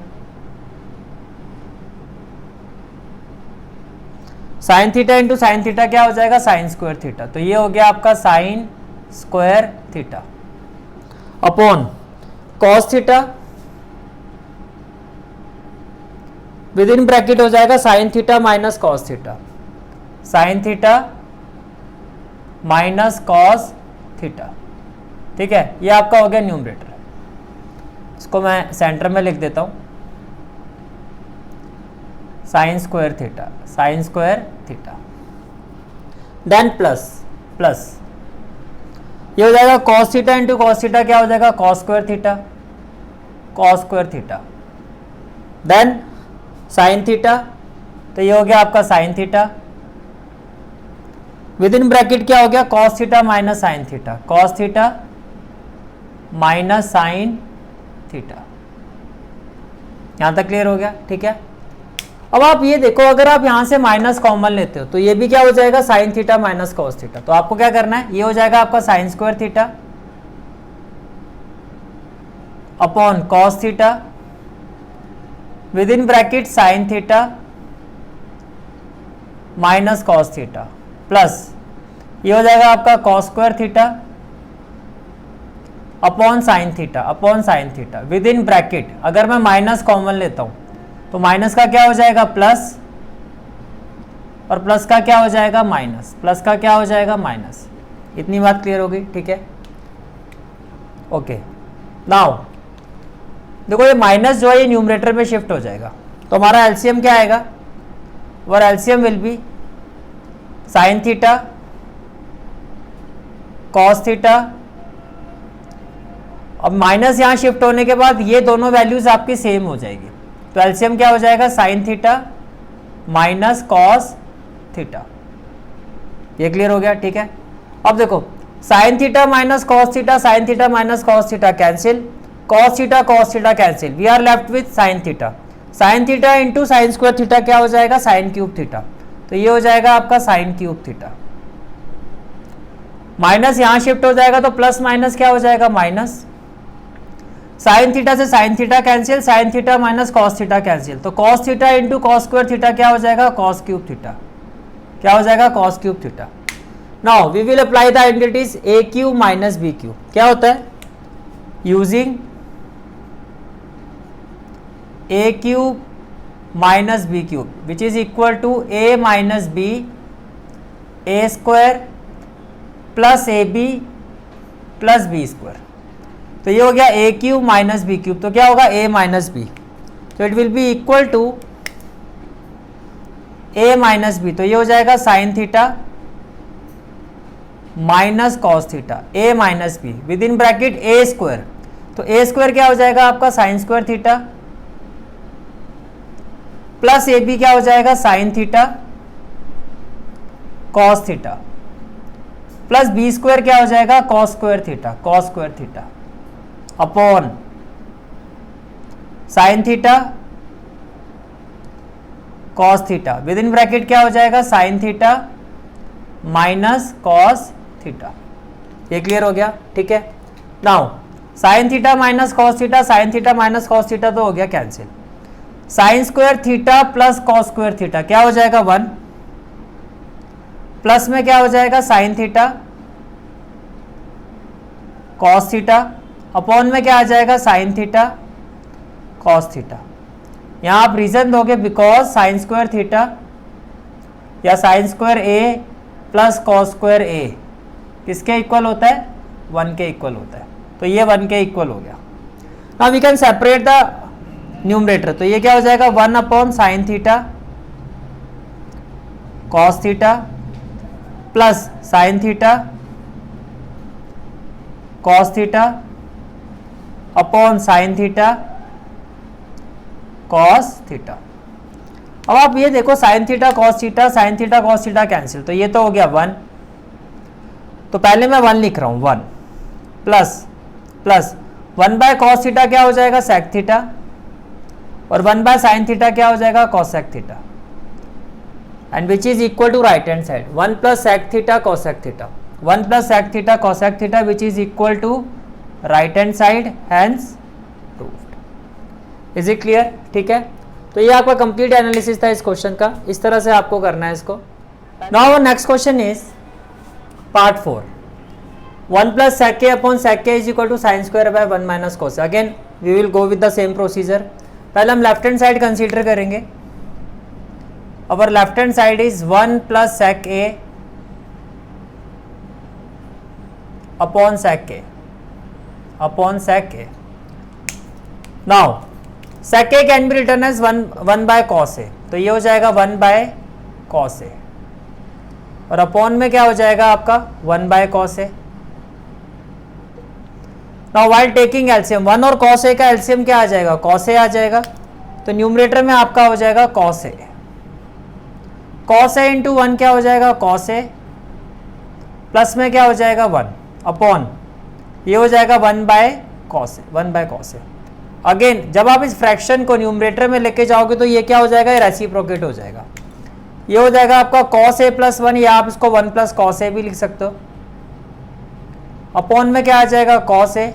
sine theta into sine theta क्या हो जाएगा साइन स्क्वायर थीटा। तो ये हो गया आपका sine square theta upon cos theta with in bracket हो जाएगा sine theta minus cos theta, sine theta minus cos theta, ठीक है। ये आपका हो गया न्यूमरेटर। इसको मैं सेंटर में लिख देता हूं sine square theta, sine square theta. Then plus plus ये हो जाएगा cos theta into cos theta क्या हो जाएगा cos square theta, cos square theta. Then sine theta, तो ये हो गया आपका sine theta with in bracket क्या हो गया cos theta minus sine theta, cos theta minus sine theta. यहां तक क्लियर हो गया, ठीक है। अब आप ये देखो अगर आप यहां से माइनस कॉमन लेते हो तो ये भी क्या हो जाएगा sine theta minus cos theta. तो आपको क्या करना है, ये हो जाएगा आपका sine square theta upon cos theta with in bracket sign theta minus cos theta plus ये हो जाएगा आपका cos square theta upon sine theta, upon sine theta with in bracket. अगर मैं माइनस कॉमन लेता हूं तो माइनस का क्या हो जाएगा प्लस और प्लस का क्या हो जाएगा माइनस, प्लस का क्या हो जाएगा माइनस। इतनी बात क्लियर हो गई, ठीक है। ओके नाउ देखो ये माइनस जो है ये न्यूमरेटर में शिफ्ट हो जाएगा, तो हमारा एलसीएम क्या आएगा, और LCM will be sign theta cos theta. अब माइनस यहां शिफ्ट होने के बाद ये दोनों वैल्यूज आपकी सेम हो जाएगी, तो एलसीएम क्या हो जाएगा sine theta minus cos theta. ये क्लियर हो गया, ठीक है। अब देखो sine theta minus cos theta, sine theta minus cos theta cancel, cos theta cancel, we are left with sine theta, sine theta into sine square theta क्या हो जाएगा साइन क्यूब थीटा। तो ये हो जाएगा आपका साइन क्यूब थीटा। माइनस यहां शिफ्ट हो जाएगा तो प्लस माइनस क्या हो जाएगा माइनस, साइन थीटा से sine theta cancel, sine theta minus cos theta cancel, तो cos theta into cos square theta क्या हो जाएगा कॉस क्यूब थीटा, क्या हो जाएगा cos cube theta. Now we will apply the identities a cube minus b cube. क्या होता है, using a cube minus b cube which is equal to a minus b a square plus a b plus B square. तो ये हो गया a cube minus b cube, तो क्या होगा ए माइनस बी, तो it will be equal to a minus B, तो ये हो जाएगा sine theta minus cos theta a minus b with in bracket a square. तो ए स्क्वायर क्या हो जाएगा आपका sine square theta plus a b क्या हो जाएगा sine theta cos theta plus B square क्या हो जाएगा cos square theta upon sine theta cos theta with in bracket क्या हो जाएगा sine theta minus cos theta. ये क्लियर हो गया, ठीक है। Now sine theta minus cos theta, sine theta minus cos theta तो हो गया cancel, sine square theta plus cos square theta क्या हो जाएगा 1, प्लस में क्या हो जाएगा sine theta cos theta upon में क्या आ जाएगा साइन थीटा कॉस थीटा। यहां आप रीजन दोगे बिकॉज साइन स्क्वायर थीटा या sign square A plus cos square A किसके इक्वल होता है? 1 के इक्वल होता है। तो ये 1 के इक्वल हो गया। Now we can separate the numerator. तो ये क्या हो जाएगा? 1 upon sine theta cos theta plus sine theta cos theta upon sine theta cos theta. अब आप ये देखो sine theta cos theta cancel, तो ये तो हो गया 1। तो पहले मैं 1 लिख रहा हूं, 1 प्लस 1 बाय कॉस थीटा क्या हो जाएगा? सेक थीटा, और 1 बाय साइन थीटा क्या हो जाएगा? Cosec theta, and which is equal to right hand side 1 plus sec theta cosec theta, 1 plus sec theta cosec theta which is equal to right hand side, hence proved. Is it clear? ठीक है, तो ये आपका कंप्लीट एनालिसिस था इस क्वेश्चन का। इस तरह से आपको करना है इसको। Now next question is part 4, 1 plus sec के अपॉन सेक के is equal to sine square by 1 minus cos. Again we will go with the same procedure. पहले हम लेफ्ट हैंड साइड कंसीडर करेंगे। Our left hand side is 1 plus sec A upon sec A. Now sec A can be written as 1 by cos A, तो ये हो जाएगा 1 बाय कॉस ए, और अपॉन में क्या हो जाएगा आपका? 1 by cos A. Now while taking LCM, 1 और कॉस ए का एलसीएम क्या आ जाएगा? कॉस ए आ जाएगा। तो न्यूमरेटर में आपका हो जाएगा कॉस ए इंटू 1 क्या हो जाएगा? कॉस ए, प्लस में क्या हो जाएगा? 1 अपॉन ये हो जाएगा 1 बाय कॉस ए। अगेन जब आप इस फ्रैक्शन को न्यूमरेटर में लेके जाओगे तो ये क्या हो जाएगा? रेसिप्रोकेट हो जाएगा। ये हो जाएगा आपका cos a प्लस 1, या आप इसको 1 प्लस कॉस ए भी लिख सकते हो। अपॉन में क्या आ जाएगा? cos a,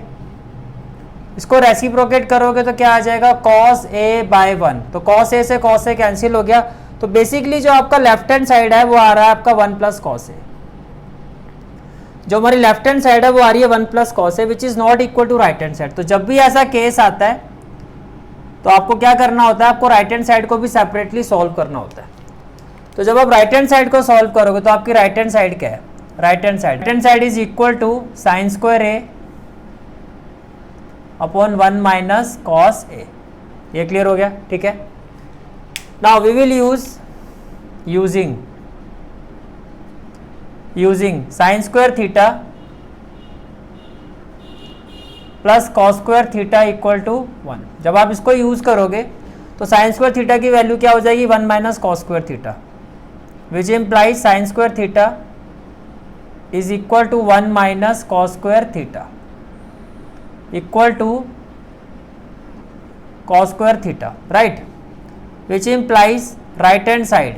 इसको रेसिप्रोकेट करोगे तो क्या आ जाएगा? cos a by 1। तो cos a से cos a कैंसिल हो गया। तो बेसिकली जो आपका लेफ्ट हैंड साइड है वो आ रहा है आपका 1 प्लस कॉस ए। जो हमारी लेफ्ट हैंड साइड है वो आ रही है 1 plus cos a which is not equal to right hand side. तो जब भी ऐसा केस आता है तो आपको क्या करना होता है? आपको राइट हैंड साइड को भी सेपरेटली सॉल्व करना होता है। तो जब आप राइट हैंड साइड को सॉल्व करोगे तो आपकी राइट हैंड साइड क्या है? Right hand side is equal to sine square A upon 1 minus cos A. ये क्लियर हो गया? ठीक है, now we will using sine square theta plus cos square theta equal to 1। जब आप इसको यूज करोगे तो साइन स्क्वायर थीटा की वैल्यू क्या हो जाएगी? 1 minus cos square theta, which implies sine square theta is equal to 1 minus cos square theta equal to cos square theta, right, which implies right hand side,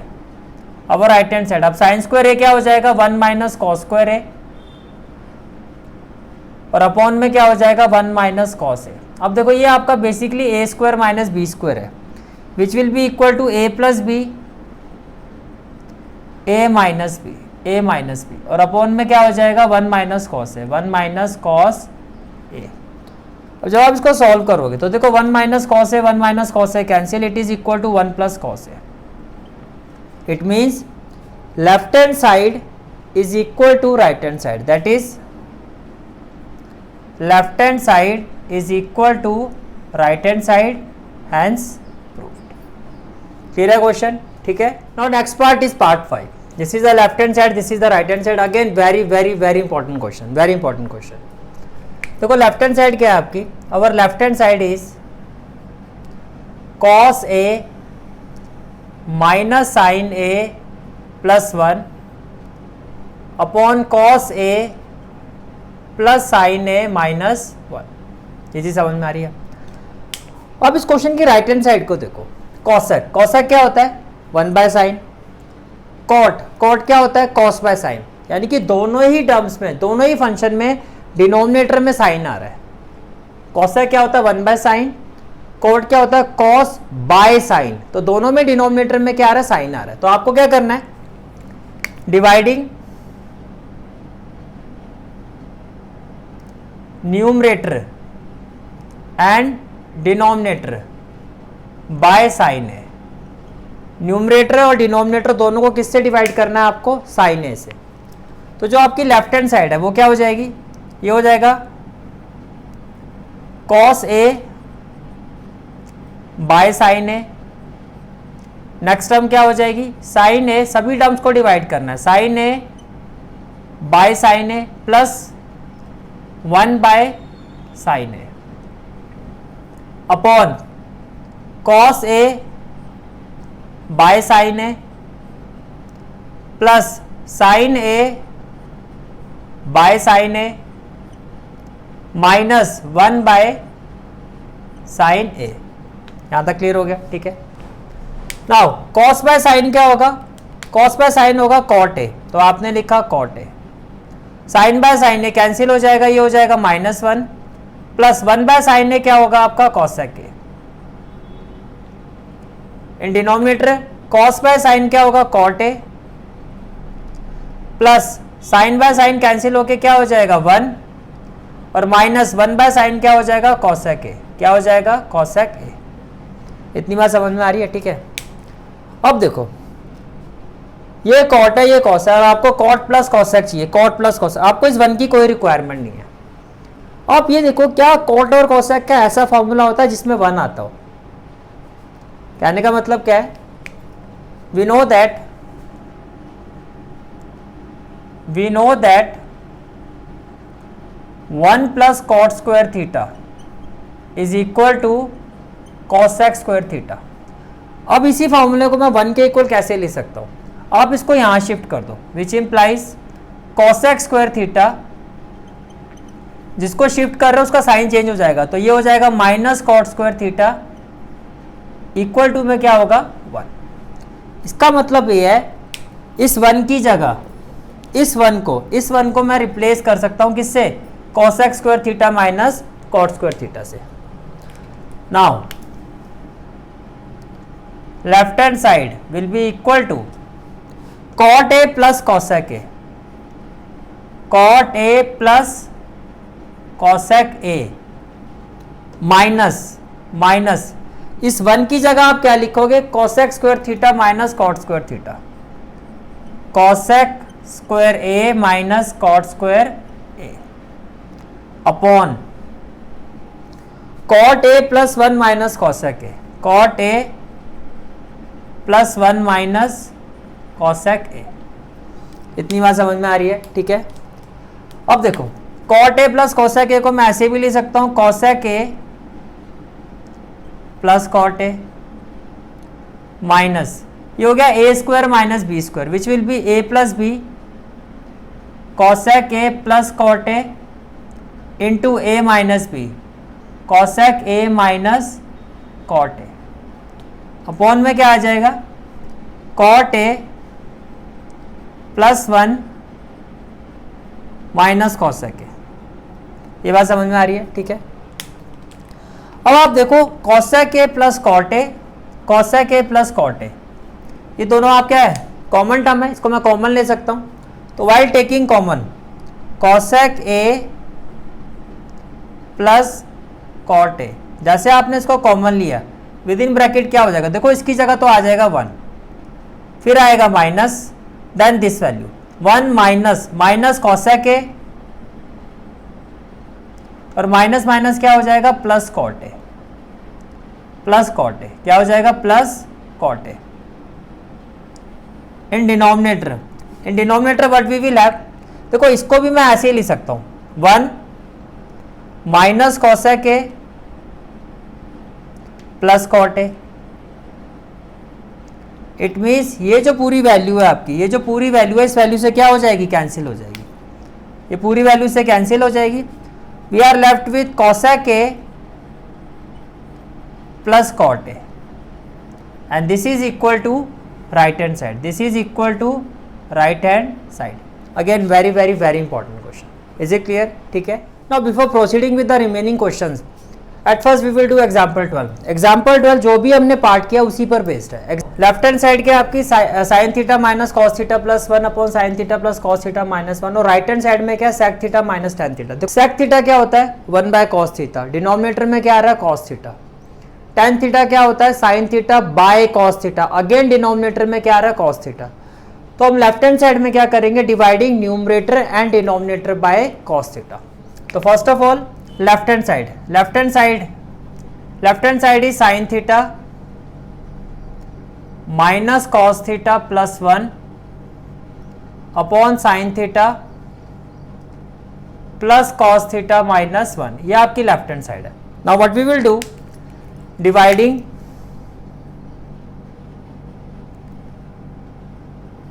our right hand side. अब साइन स्क्वायर ए क्या हो जाएगा? 1 माइनस कॉस स्क्वायर ए, और अपॉन में क्या हो जाएगा? 1 माइनस कॉस ए। अब देखो ये आपका basically a square minus B square है, which will be equal to a plus B, A minus b, और अपॉन में क्या हो जाएगा? 1 minus cos A, 1 minus cos a. अब जब आप इसको सॉल्व करोगे तो देखो 1 minus cos a cancel, it is equal to 1 plus cos a. It means left hand side is equal to right hand side, that is left hand side is equal to right hand side, hence proved. Clear है क्वेश्चन? ठीक है, now next part is part 5. This is the left hand side, this is the right hand side. Again very very very important question, very important question. देखो लेफ्ट हैंड साइड क्या है आपकी, our left hand side is cos A minus sine A plus 1 upon cos A plus sine A minus 1. ये चीज समझ में आ रही है. अब इस क्वेश्चन की राइट हैंड साइड को देखो, कॉसेक. कॉसेक क्या होता है? 1 बाय साइन. कॉट, कॉट क्या होता है? Cos by sign. यानी कि दोनों ही टर्म्स में, दोनों ही फंक्शन में डिनोमिनेटर में साइन आ रहा है. कॉसेक क्या होता है? 1 बाय साइन. कॉट क्या होता है? Cos by sign. तो दोनों में डिनोमिनेटर में क्या आ रहा है? साइन आ रहा है. तो आपको क्या करना है? Dividing numerator and denominator by sine है. न्यूमरेटर और डिनोमिनेटर दोनों को किससे डिवाइड करना है आपको? साइन ए से. तो जो आपकी लेफ्ट हैंड साइड है वो क्या हो जाएगी, ये हो जाएगा cos A by sine A. Next term क्या हो जाएगी, साइन ए, सभी टर्म्स को डिवाइड करना है, sine A by sine A plus 1 by sine A upon cos A by sine A plus sine A by sine A minus 1 by sine A. यहां तक क्लियर हो गया, ठीक है। नाउ कॉस बाय साइन क्या होगा, कॉस बाय साइन होगा कॉट ए, तो आपने लिखा cot a. Sine by sine a cancel हो जाएगा, ये हो जाएगा -1 प्लस 1 बाय साइन ए क्या होगा आपका cosec a. In denominator cos by sine क्या होगा cot A plus sine by sine cancel होके क्या हो जाएगा 1 और माइनस 1 बाय साइन क्या हो जाएगा कॉसेक ए, क्या हो जाएगा कॉसेक ए। इतनी बात समझ में आ रही है, ठीक है। अब देखो ये कॉट है, ये कॉस है और आपको कॉट प्लस कॉसेक चाहिए, कॉट प्लस कॉसेक, आपको इस 1 की कोई रिक्वायरमेंट नहीं है। अब ये देखो क्या कॉट और कॉसेक का ऐसा फॉर्मूला होता है जिसमें 1 आता हो। कहने का मतलब क्या है, we know that 1 plus cot square theta is equal to cosec square theta. अब इसी फॉर्मूले को मैं 1 के इक्वल कैसे ले सकता हूं, आप इसको यहां शिफ्ट कर दो, which implies cosec square theta, जिसको शिफ्ट कर रहे हो उसका साइन चेंज हो जाएगा, तो ये हो जाएगा minus cot square theta equal to में क्या होगा 1। इसका मतलब ये है इस 1 की जगह इस 1 को मैं रिप्लेस कर सकता हूं किससे, cosec square theta minus cot square theta से। Now left hand side will be equal to cot A plus cosec A, cot A plus cosec A minus इस 1 की जगह आप क्या लिखोगे, cosec square theta minus cot square theta, cosec square A minus cot square A upon cot A plus 1 minus cosec A, cot A plus 1 minus cosec A. इतनी बात समझ में आ रही है, ठीक है। अब देखो cot A plus cosec A को मैं ऐसे भी ले सकता हूं, cosec A plus cot A minus ये हो गया ए square minus B square which will be a plus b cosec A plus cot A into a minus b cosec A minus cot A upon में क्या आ जाएगा, cot A plus 1 minus cosec A. ये बात समझ में आ रही है, ठीक है। अब आप देखो cosec A plus cot a, cosec A plus cot a, ये दोनों आप क्या है कॉमन टर्म है, इसको मैं कॉमन ले सकता हूं। तो while taking common cosec A plus cot a, जैसे आपने इसको कॉमन लिया विद इन ब्रैकेट क्या हो जाएगा, देखो इसकी जगह तो आ जाएगा 1, फिर आएगा minus, then this value 1 minus cosec a और माइनस माइनस क्या हो जाएगा plus cot A, plus cot a क्या हो जाएगा plus cot A. In denominator what we will have, देखो इसको भी मैं ऐसे ही लिख सकता हूं 1 minus cosec A plus cot a. It means ये जो पूरी वैल्यू है आपकी, ये जो पूरी वैल्यू है इस वैल्यू से क्या हो जाएगी कैंसिल हो जाएगी, ये पूरी वैल्यू से कैंसिल हो जाएगी। We are left with cosec A plus cot A and this is equal to right hand side, this is equal to right hand side. Again very very very important question, is it clear, ठीक है। Now before proceeding with the remaining questions, at first we will do example 12। Example 12 जो भी हमने पार्ट किया उसी पर बेस्ड है। लेफ्ट हैंड साइड के आपकी sine theta minus cos theta plus 1 upon sine theta plus cos theta minus 1 और राइट हैंड साइड में क्या sec theta minus tan theta. तो सेक थीटा क्या होता है 1 बाय कॉस थीटा, डिनोमिनेटर में क्या आ रहा है कॉस थीटा। टेन थीटा क्या होता है sine theta by cos theta, again denominator में क्या आ रहा है कॉस थीटा। तो हम लेफ्ट हैंड साइड में क्या करेंगे, dividing numerator and denominator by cos theta. तो first of all left hand side is sine theta minus cos theta plus 1 upon sine theta plus cos theta minus 1, ये आपकी लेफ्ट हैंड साइड है। Now what we will do,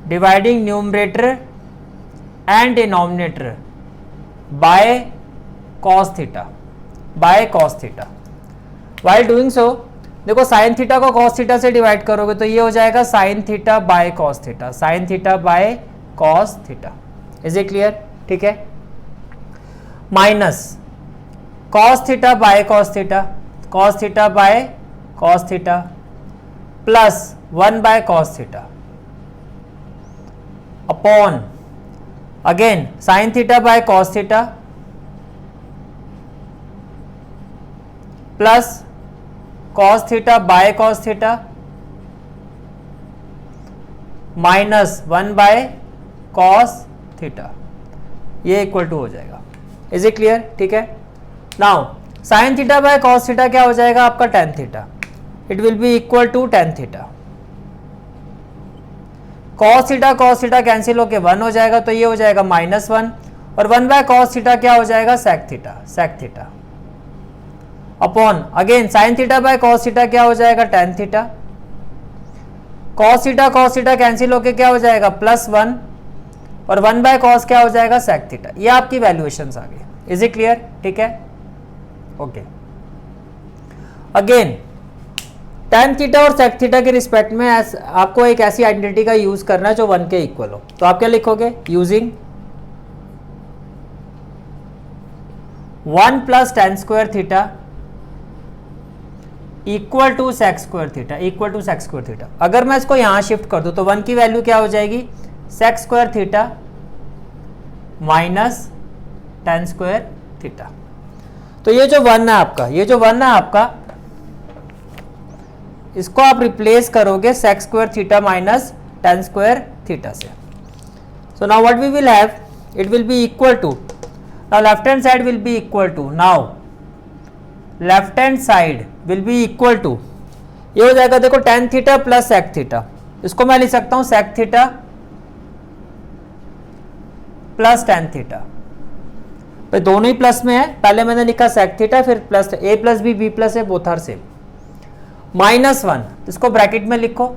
dividing numerator and denominator by cos theta while doing so, देखो साइन थीटा को कॉस थीटा से डिवाइड करोगे तो ये हो जाएगा sine theta by cos theta, sine theta by cos theta. Is it clear? ठीक है। Minus cos theta by cos theta, cos theta by cos theta plus 1 by cos theta upon again sine theta by cos theta plus cos theta by cos theta minus 1 by cos theta, ये इक्वल टू हो जाएगा। Is it clear? ठीक है। Now sine theta by cos theta क्या हो जाएगा आपका, ten theta, it will be equal to tan theta. Cos theta cancel होके 1 हो जाएगा तो ये हो जाएगा -1, और 1 बाय कॉस थीटा क्या हो जाएगा, sec theta upon again sine theta by cos theta क्या हो जाएगा, tan theta. Cos theta cancel होके क्या हो जाएगा, +1, और 1 बाय कॉस क्या हो जाएगा, सेक थीटा। ये आपकी वैल्यूएशंस आ गई। Is it clear? ठीक है, ओके। अगेन tan थीटा और sec थीटा के रिस्पेक्ट में आपको एक ऐसी आइडेंटिटी का यूज करना है जो 1 के इक्वल हो। तो आप क्या लिखोगे, using 1 plus tan square theta equal to sec square theta. अगर मैं इसको यहां शिफ्ट कर दूं तो 1 की वैल्यू क्या हो जाएगी, sec square theta minus tan square theta. तो ये जो 1 है आपका, इसको आप रिप्लेस करोगे sec square theta minus tan square theta से। So now what we will have, it will be equal to, now left hand side will be equal to, now left hand side will be equal to, ये हो जाएगा देखो tan theta plus sec theta. इसको मैं लिख सकता हूं sec theta plus tan theta. भाई दोनों ही प्लस में है, पहले मैंने लिखा sec थीटा फिर plus, a plus B plus है, बोथ आर सेम। -1, इसको ब्रैकेट में लिखो,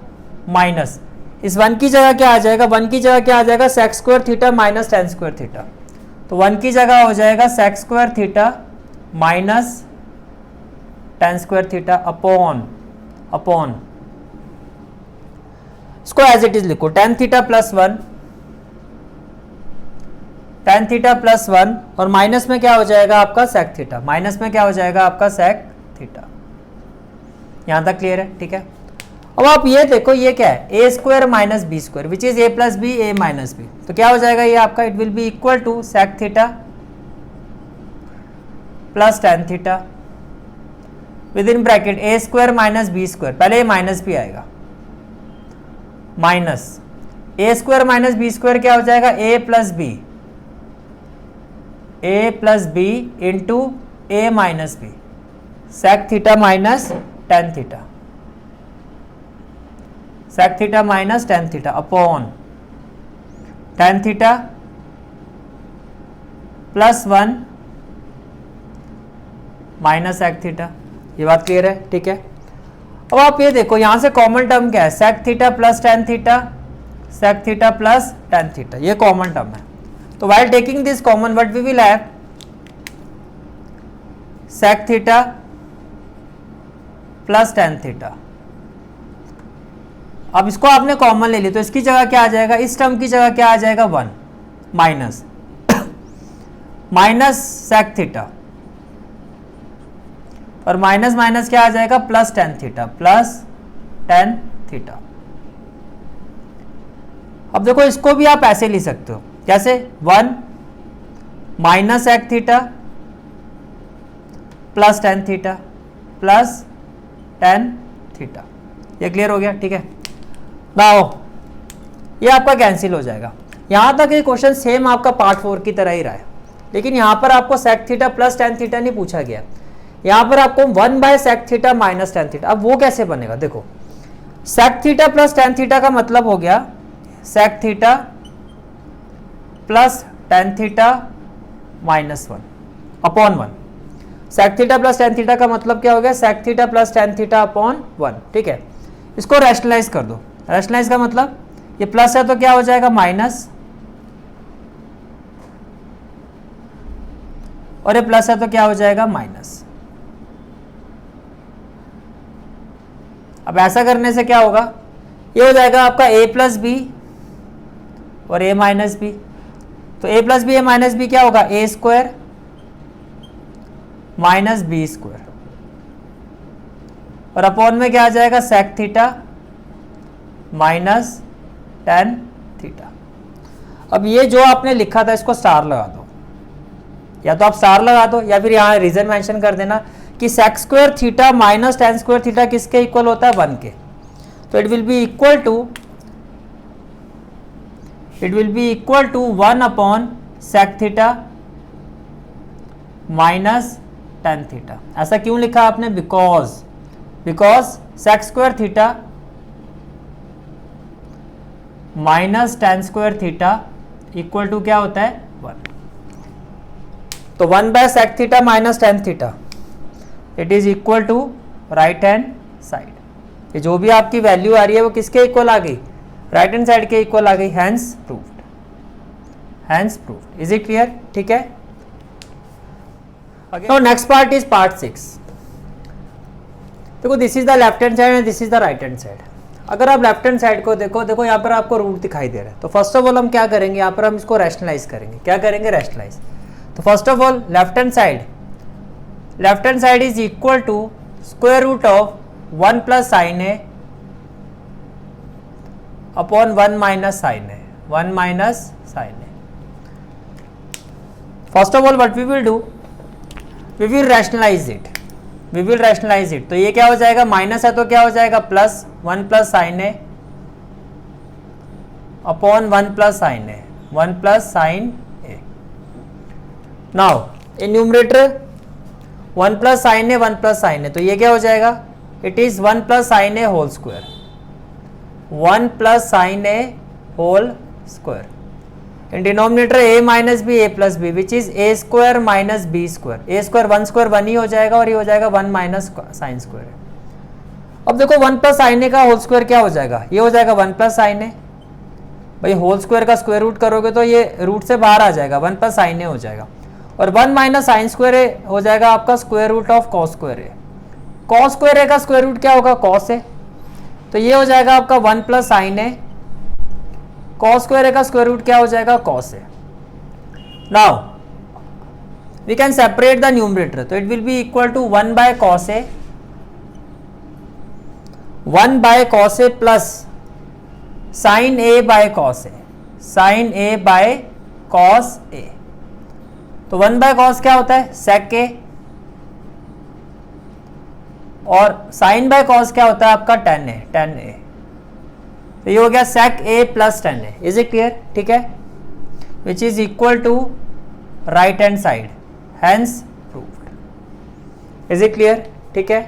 माइनस इस 1 की जगह क्या आ जाएगा, 1 की जगह क्या आ जाएगा, sec square theta minus tan square theta. तो 1 की जगह हो जाएगा sec square theta minus tan square theta upon इसको एज इट इज लिखो, tan थीटा प्लस 1 और माइनस में क्या हो जाएगा आपका sec थीटा, यहां तक क्लियर है? ठीक है। अब आप ये देखो, ये क्या है, a square minus B square which is a plus B, a minus B. तो क्या हो जाएगा ये आपका, it will be equal to sec theta plus tan theta with in bracket a square minus B square, पहले ये माइनस भी आएगा, minus a square minus B square क्या हो जाएगा, a plus B into a minus B, sec theta minus tan theta, sec theta minus tan theta upon tan theta plus 1 minus sec theta. ये बात क्लियर है? ठीक है। अब आप ये देखो, यहां से कॉमन टर्म क्या है, sec theta plus tan theta, sec theta plus tan theta, ये कॉमन टर्म है। तो while taking this common, what we will have, sec theta plus tan theta. अब इसको आपने कॉमन ले लिया तो इसकी जगह क्या आ जाएगा, इस टर्म की जगह क्या आ जाएगा, 1 माइनस sec थीटा, और माइनस माइनस क्या आ जाएगा, प्लस tan थीटा। अब देखो इसको भी आप ऐसे लिख सकते हो, कैसे, 1 minus sec theta plus tan theta plus tan theta. ये क्लियर हो गया? ठीक है। नाउ ये आपका कैंसिल हो जाएगा। यहाँ तक ये क्वेश्चन सेम आपका पार्ट 4 की तरह ही रहा है, लेकिन यहाँ पर आपको sec theta plus tan theta नहीं पूछा गया, यहाँ पर आपको 1/sec theta minus tan theta. अब वो कैसे बनेगा, देखो sec theta plus tan theta का मतलब हो गया sec theta plus tan theta minus 1 upon 1। Sec theta plus tan theta का मतलब क्या हो गया, sec theta plus tan theta upon 1, ठीक है। इसको रैशनलाइज कर दो, रैशनलाइज का मतलब ये प्लस है तो क्या हो जाएगा माइनस, और ये प्लस है तो क्या हो जाएगा माइनस। अब ऐसा करने से क्या होगा, ये हो जाएगा आपका a प्लस बी और a माइनस बी। तो a plus B a minus B क्या होगा, a square minus B square, और अपॉन में क्या आ जाएगा sec theta minus tan theta. अब ये जो आपने लिखा था इसको स्टार लगा दो, या तो आप स्टार लगा दो या फिर यहाँ रीजन मेंशन कर देना कि sec square theta minus tan square theta किसके इक्वल होता है, 1 के। तो it will be equal to 1 upon sec theta minus tan theta. ऐसा क्यों लिखा आपने, because sec square theta minus tan square theta equal to क्या होता है 1। तो 1/sec theta minus tan theta it is equal to right hand side. ये जो भी आपकी वैल्यू आ रही है वो किसके इक्वल आ गई, राइट हैंड साइड के इक्वल आ गई। Hence proved. Is it clear, ठीक है। Now next part is part 6। देखो this is the left hand side and this is the right hand side. अगर आप लेफ्ट हैंड साइड को देखो यहाँ पर आपको रूट दिखाई दे रहा है। तो फर्स्ट ऑफ ऑल हम क्या करेंगे, यहाँ पर हम इसको रैशनलाइज करेंगे। क्या करेंगे, रैशनलाइज। तो first of all left hand side is equal to square root of 1 plus sine A upon 1 minus sine A. First of all what we will do, we will rationalise it. तो ये क्या हो जाएगा, माइनस है तो क्या हो जाएगा plus 1 plus sine A upon 1 plus sine A. Now in numerator 1 plus sine A, तो ये क्या हो जाएगा, it is 1 plus sine A whole square, 1 plus sine A whole square. In denominator a minus b a plus b which is a square minus B square. a square 1 square 1 ही हो जाएगा और ये हो जाएगा 1 माइनस साइन स्क्वायर। अब देखो 1 प्लस साइन ए का होल स्क्वायर क्या हो जाएगा, ये हो जाएगा 1 प्लस साइन ए। भाई होल स्क्वायर का स्क्वायर रूट करोगे तो ये रूट से बाहर आ जाएगा, 1 प्लस साइन ए हो जाएगा, और 1 माइनस साइन स्क्वायर ए हो जाएगा आपका square root of cos square A. Cos square A का स्क्वायर रूट क्या होगा, कॉस ए। तो ये हो जाएगा आपका 1 plus sine A, cos square A का स्क्वायर रूट क्या हो जाएगा, cos A. Now we can separate the numerator, तो it will be equal to 1 by cos A, 1 by cos A plus sine A by cos A, तो 1 बाय कॉस क्या होता है, सेक ए, और साइन बाय कॉस क्या होता है आपका टेन ए। तो ये हो गया sec A plus tan A. Is it clear, ठीक है, which is equal to right hand side, hence proved. Is it clear, ठीक है।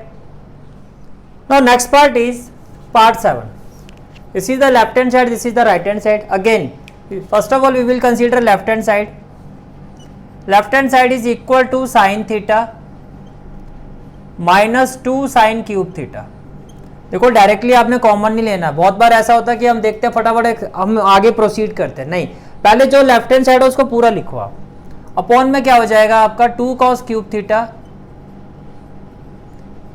Now next part is part 7. This is the left hand side, this is the right hand side. Again first of all we will consider left hand side. Left hand side is equal to sine theta minus 2 sine cube theta. देखो डायरेक्टली आपने कॉमन नहीं लेना. बहुत बार ऐसा होता है कि हम देखते हैं फटाफट हम आगे प्रोसीड करते हैं. नहीं, पहले जो लेफ्ट हैंड साइड है उसको पूरा लिखो आप. अपॉन में क्या हो जाएगा आपका 2 cos cube theta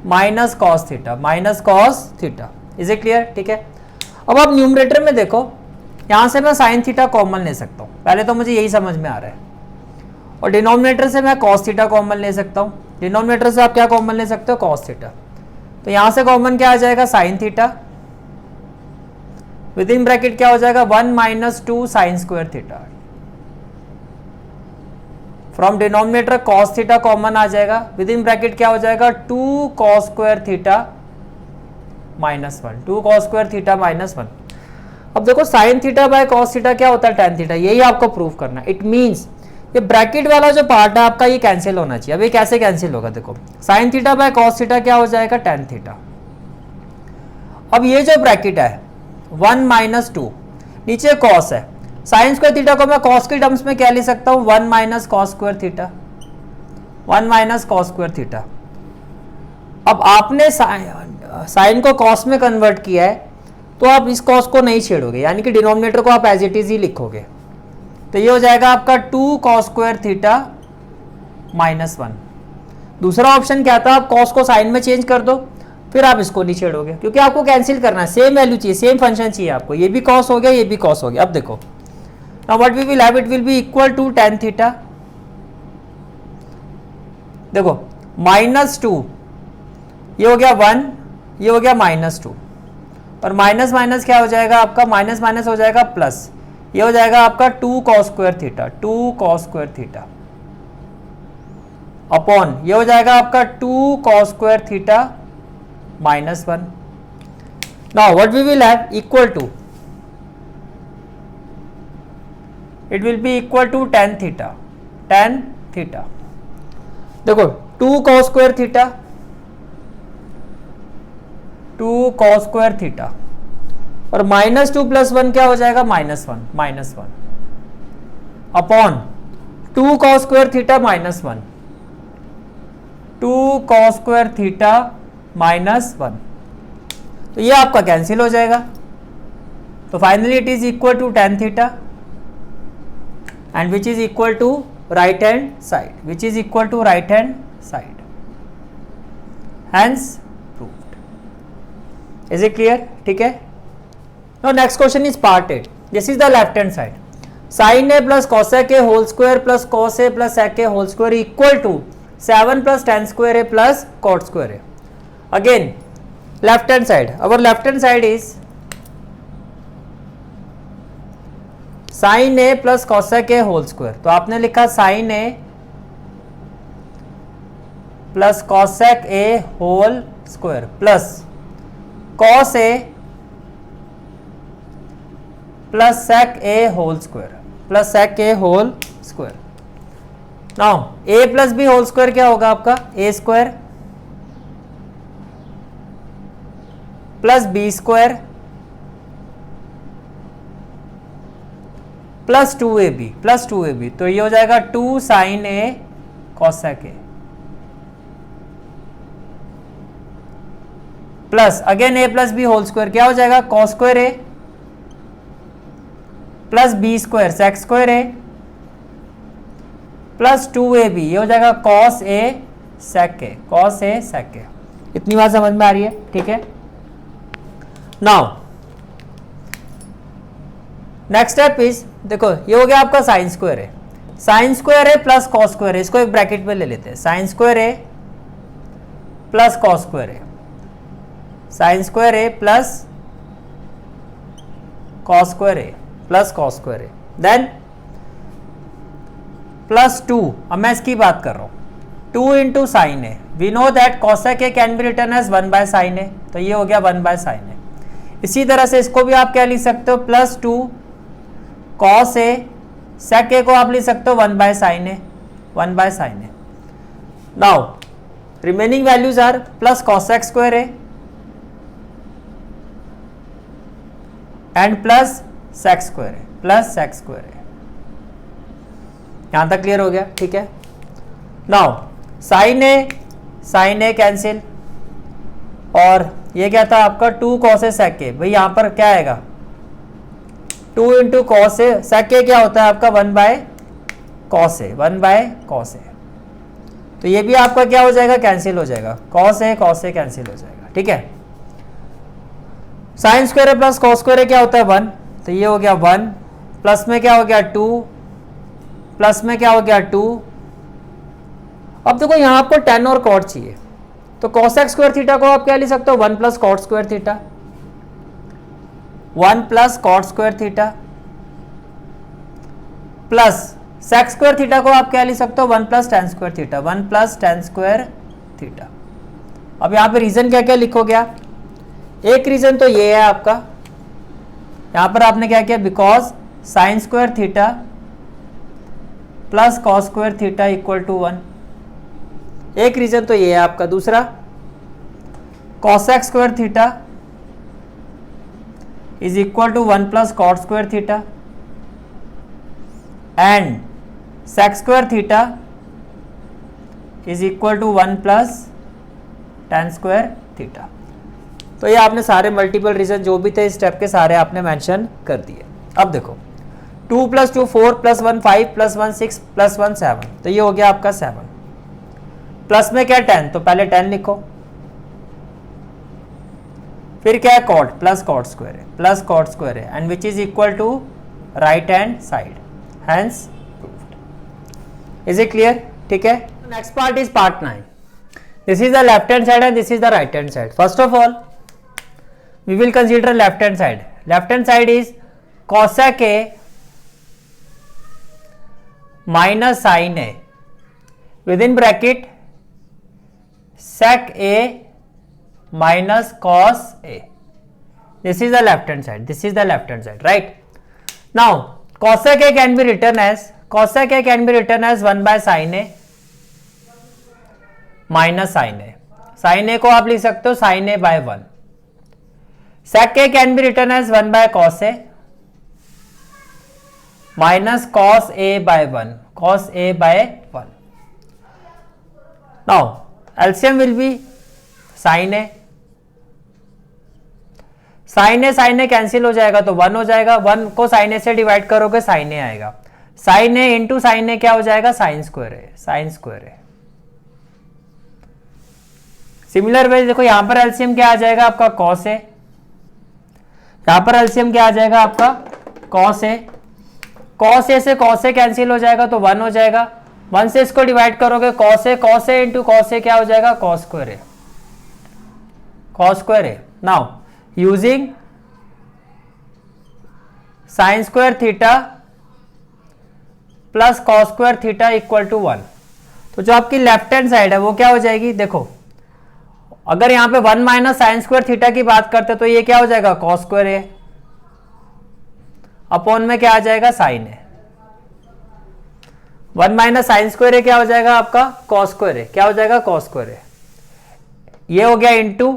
minus cos theta. Is it clear, ठीक है. अब आप न्यूमरेटर में देखो, यहां से मैं साइन थीटा कॉमन ले सकता हूं. पहले तो मुझे यही समझ में आ रहा है. और डिनोमिनेटर से मैं कॉस थीटा कॉमन ले सकता हूं. डिनोमिनेटर से आप क्या कॉमन ले सकते हो, कॉस थीटा. तो यहां से कॉमन क्या आ जाएगा, sine theta. With in bracket क्या हो जाएगा, 1 minus 2 sine square theta. From denominator cos theta common आ जाएगा. विद इन ब्रैकेट क्या हो जाएगा, 2 cos square theta minus 1. 2 cos square theta minus 1. अब देखो sine theta by cos theta क्या होता है, टेन थीटा, यही आपको प्रूव करना है। इट मींस ये ब्रैकेट वाला जो पार्ट है आपका ये कैंसिल होना चाहिए। अब ये कैसे कैंसिल होगा, देखो sine theta by cos theta क्या हो जाएगा, टेन थीटा। अब ये जो ब्रैकेट है 1 माइनस 2, नीचे कॉस है, साइन स्क्वायर थीटा को मैं कॉस के टर्म्स में क्या ले सकता हूं, 1 minus cos square theta, 1 minus cos square theta. अब आपने साइन को कॉस में कन्वर्ट किया है तो आप इस कॉस को नहीं छेड़ोगे, यानी कि डिनोमिनेटर को आप एज इट इज ही लिखोगे। तो ये हो जाएगा आपका 2 कॉस स्क्वायर थीटा माइनस 1। दूसरा ऑप्शन क्या था, आप कॉस को साइन में चेंज कर दो, फिर आप इसको नहीं छेड़ोगे, क्योंकि आपको कैंसिल करना है, सेम वैल्यू चाहिए, सेम फंक्शन चाहिए आपको। ये भी कॉस हो गया, ये भी कॉस हो गया। अब देखो now what we will have, it will be equal to tan theta. देखो माइनस 2, ये हो गया 1, ये हो गया माइनस 2, और माइनस माइनस क्या हो जाएगा आपका, माइनस माइनस हो जाएगा प्लस, ये हो जाएगा आपका 2 cos square theta, 2 cos square theta upon ये हो जाएगा आपका 2 cos square theta minus 1। Now what we will have, equal to, it will be equal to tan theta, tan theta. देखो 2 cos square theta, 2 cos square theta, और माइनस 2 प्लस 1 क्या हो जाएगा, minus 1, minus 1 upon 2 cos square theta minus 1, 2 cos square theta minus 1। तो ये आपका कैंसिल हो जाएगा। तो finally it is equal to tan theta and which is equal to right hand side, which is equal to right hand side, hence proved. Is it clear, ठीक है। Now next question is part 8, this is the left hand side. Sine A plus cosec A whole square plus cos A plus sec A whole square equal to 7 plus ten square A plus cot square A. Again left hand side, our left hand side is sine A plus cosec A whole square, तो आपने लिखा sine A plus cosec A whole square plus cos A plus sec A whole square, plus sec A whole square. Now a plus B whole square क्या होगा आपका, a square plus B square plus 2ab plus 2ab, तो ये हो जाएगा 2 sine A cosec A plus again a plus B whole square क्या हो जाएगा, cos square A plus B square sec square A plus 2ab, ये हो जाएगा cos A sec A, cos ए सेक ए। इतनी बात समझ में आ रही है, ठीक है। नाउ नेक्स्ट स्टेप इज, देखो ये हो गया आपका साइन स्क्वायर है, साइन स्क्वायर है प्लस कॉस स्क्वायर है, इसको एक ब्रैकेट में ले लेते हैं, साइन स्क्वायर है प्लस कॉस स्क्वायर है, साइन स्क्वायर है प्लस कॉस स्क्वायर है, प्लस कॉस स्क्वायर है, देन प्लस 2, अब मैं इसकी बात कर रहा हूं, 2 into sine A, we know that cosec A can be written as 1 by sine A, तो ये हो गया 1 बाय साइन ए। इसी तरह से इसको भी आप क्या लिख सकते हो, प्लस 2 कॉस ए, सेक ए को आप लिख सकते हो 1 by sine A, 1 by sine A. Now remaining values are plus cosec square A and plus sec square A, plus sec square A. यहां तक क्लियर हो गया, ठीक है। नाउ साइन ए कैंसिल, और ये क्या था आपका 2 कॉस ए सेक ए, भाई यहां पर क्या आएगा 2 इंटू कॉस ए, सेक ए क्या होता है आपका 1 by cos A, 1 by cos A, तो ये भी आपका क्या हो जाएगा, कैंसिल हो जाएगा, कॉस ए कैंसिल हो जाएगा, ठीक है। Sine square A plus cos square a क्या होता है 1, तो ये हो गया 1, प्लस में क्या हो गया 2, प्लस में क्या हो गया 2। अब देखो यहां आपको tan और cot चाहिए, तो cosec स्क्वायर थीटा को आप क्या लिख सकते हो, 1 plus cot square theta, 1 plus cot square theta plus sec square theta को आप क्या लिख सकते हो, 1 plus tan square theta, 1 plus tan square theta. अब यहां पे रीजन क्या क्या लिखोगे आप, एक रीजन तो ये है आपका यहां पर आपने क्या किया, because sine square theta plus cos square theta equal to 1। एक रीजन तो ये है आपका। दूसरा, cosec square theta is equal to 1 plus cot square theta and sec square theta is equal to 1 plus tan square theta. तो ये आपने सारे मल्टीपल रीजन जो भी थे इस स्टेप के सारे आपने मेंशन कर दिए। अब देखो 2 प्लस 2 4 प्लस 1 5 प्लस 1 6 प्लस 1 7, तो ये हो गया आपका 7। प्लस में क्या 10, तो पहले 10 लिखो, फिर क्या है कॉट, प्लस कॉट स्क्वायर है, प्लस कॉट स्क्वायर है and which is equal to right hand side, hence proved. Is it clear? ठीक है। Next part is part 9। This is the left hand side and this is the right hand side. First of all we will consider left hand side. Left hand side is cosec A minus sin A within bracket sec A minus cos A. This is the left hand side. This is the left hand side, right? Now cosec A can be written as 1 by sin A minus sin A. sin A को आप लिख सकते हो sin A by 1. sec A can be written as 1 by cos A minus cos A by 1, cos A by 1. Now LCM will be sin A, sin A cancel हो जाएगा तो 1 हो जाएगा, 1 को sin A से डिवाइड करोगे sin A आएगा, sin A into sin A क्या हो जाएगा, sin स्क्वायर है, sin स्क्वायर है। सिमिलर वे देखो यहां पर LCM क्या आ जाएगा आपका cos A, यहां पर एलसीएम क्या आ जाएगा आपका cos A, cos A से cos A कैंसिल हो जाएगा तो 1 हो जाएगा, 1 से इसको डिवाइड करोगे cos A into cos A क्या हो जाएगा cos स्क्वायर है, cos स्क्वायर है। Now using sine square theta plus cos square theta equal to 1, तो जो आपकी लेफ्ट हैंड साइड है वो क्या हो जाएगी, देखो अगर यहां पे 1 माइनस साइन स्क्वायर थीटा की बात करते तो ये क्या हो जाएगा कॉस स्क्वायर है, अपॉन में क्या आ जाएगा साइन है, 1 माइनस साइन स्क्वायर है क्या हो जाएगा आपका कॉस स्क्वायर है, क्या हो जाएगा कॉस स्क्वायर है, ये हो गया इंटू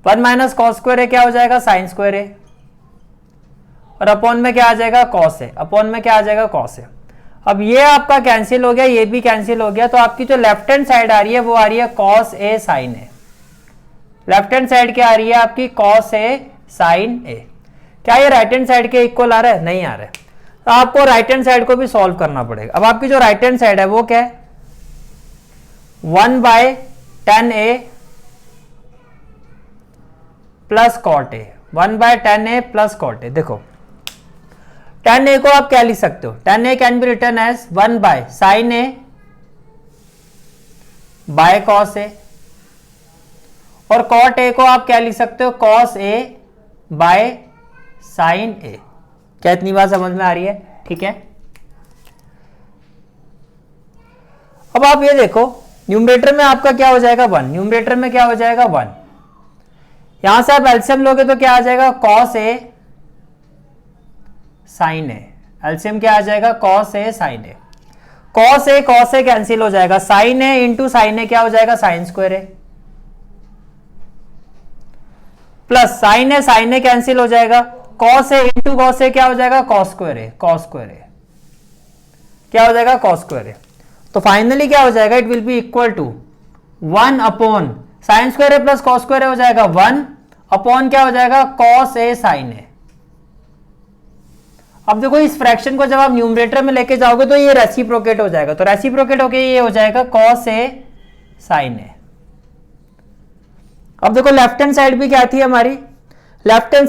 1 माइनस कॉस स्क्वायर है क्या हो जाएगा साइन स्क्वायर है, और अपॉन में क्या आ जाएगा कॉस है, अपॉन में क्या आ जाएगा कॉस है। अब ये आपका कैंसिल हो गया, ये भी कैंसिल हो गया, तो आपकी जो लेफ्ट हैंड साइड आ रही है वो आ रही है cos A sign A. Left hand side क्या आ रही है आपकी cos A sin A। क्या ये राइट हैंड साइड के इक्वल आ रहा है, नहीं आ रहा है, तो आपको राइट हैंड साइड को भी सॉल्व करना पड़ेगा। अब आपकी जो राइट हैंड साइड है वो क्या है 1 by tan A plus cot A, 1 by tan A plus cot A। देखो tan A को आप क्या लिख सकते हो, tan A can be written as 1 by sin A by cos A, और cot A को आप क्या लिख सकते हो cos A by sin A। क्या इतनी बात समझ में आ रही है? ठीक है। अब आप ये देखो न्यूमरेटर में आपका क्या हो जाएगा 1, न्यूमरेटर में क्या हो जाएगा 1, यहां से आप एलसीएम लोगे तो क्या आ जाएगा cos A sin A, LCM क्या आ जाएगा cos A sin A, cos A cancel हो जाएगा, sin A into sin A क्या हो जाएगा साइन स्क्वायर है, प्लस sin A कैंसिल हो जाएगा, cos A into cos A क्या हो जाएगा cos स्क्वायर है, cos स्क्वायर है क्या हो जाएगा cos स्क्वायर है। तो फाइनली क्या हो जाएगा, it will be equal to 1 upon sine square है प्लस cos स्क्वायर हो जाएगा 1 अपॉन क्या हो जाएगा cos A sin A। अब देखो इस फ्रैक्शन को जब आप न्यूमरेटर में लेके जाओगे तो ये रेसिप्रोकेट हो जाएगा, तो रेसिप्रोकेट होके ये हो जाएगा cos A sin A। अब देखो लेफ्ट हैंड साइड भी क्या थी हमारी, लेफ्ट हैंड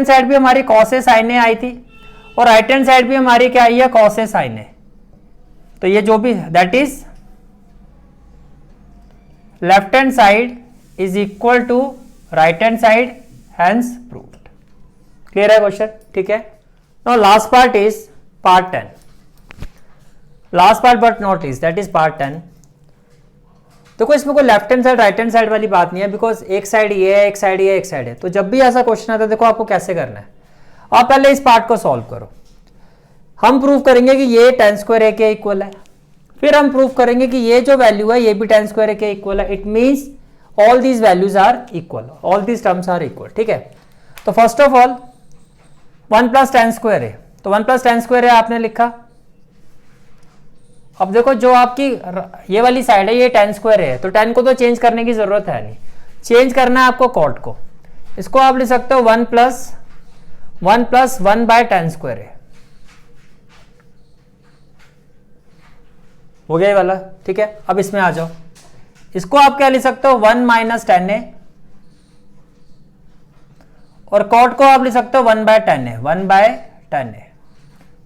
साइड भी हमारी cos A sin A आई थी, और राइट हैंड साइड भी हमारी क्या आई है cos A sin A। तो ये जो भी that is left hand side is equal to right hand side, hence proved. Clear है क्वेश्चन? ठीक है। Now last part is part 10, last part but not least, that is part 10। देखो इसमें कोई left hand side right hand side वाली बात नहीं है, बिकॉज एक साइड ये है, एक साइड ये है, एक साइड है। तो जब भी ऐसा क्वेश्चन आता है देखो आपको कैसे करना है, और पहले इस पार्ट को सॉल्व करो। हम प्रूव करेंगे कि ये tan स्क्वायर ए के इक्वल है, फिर हम प्रूव करेंगे कि ये जो वैल्यू है ये भी tan स्क्वायर ए के इक्वल है। It means all these values are equal, all these terms are equal. ठीक है, तो first of all 1 plus tan square A, तो 1 प्लस tan स्क्वायर ए आपने लिखा। अब देखो जो आपकी ये वाली साइड है ये tan स्क्वायर है, तो tan को तो चेंज करने की जरूरत है नहीं, चेंज करना है आपको कॉट को। इसको आप लिख सकते हो 1 प्लस 1 बाय tan स्क्वायर है, हो गया ये वाला। ठीक है, अब इसमें आ जाओ, इसको आप क्या लिख सकते हो 1 माइनस tan ए, और कॉट को आप लिख सकते हो 1 by tan A, 1 by tan A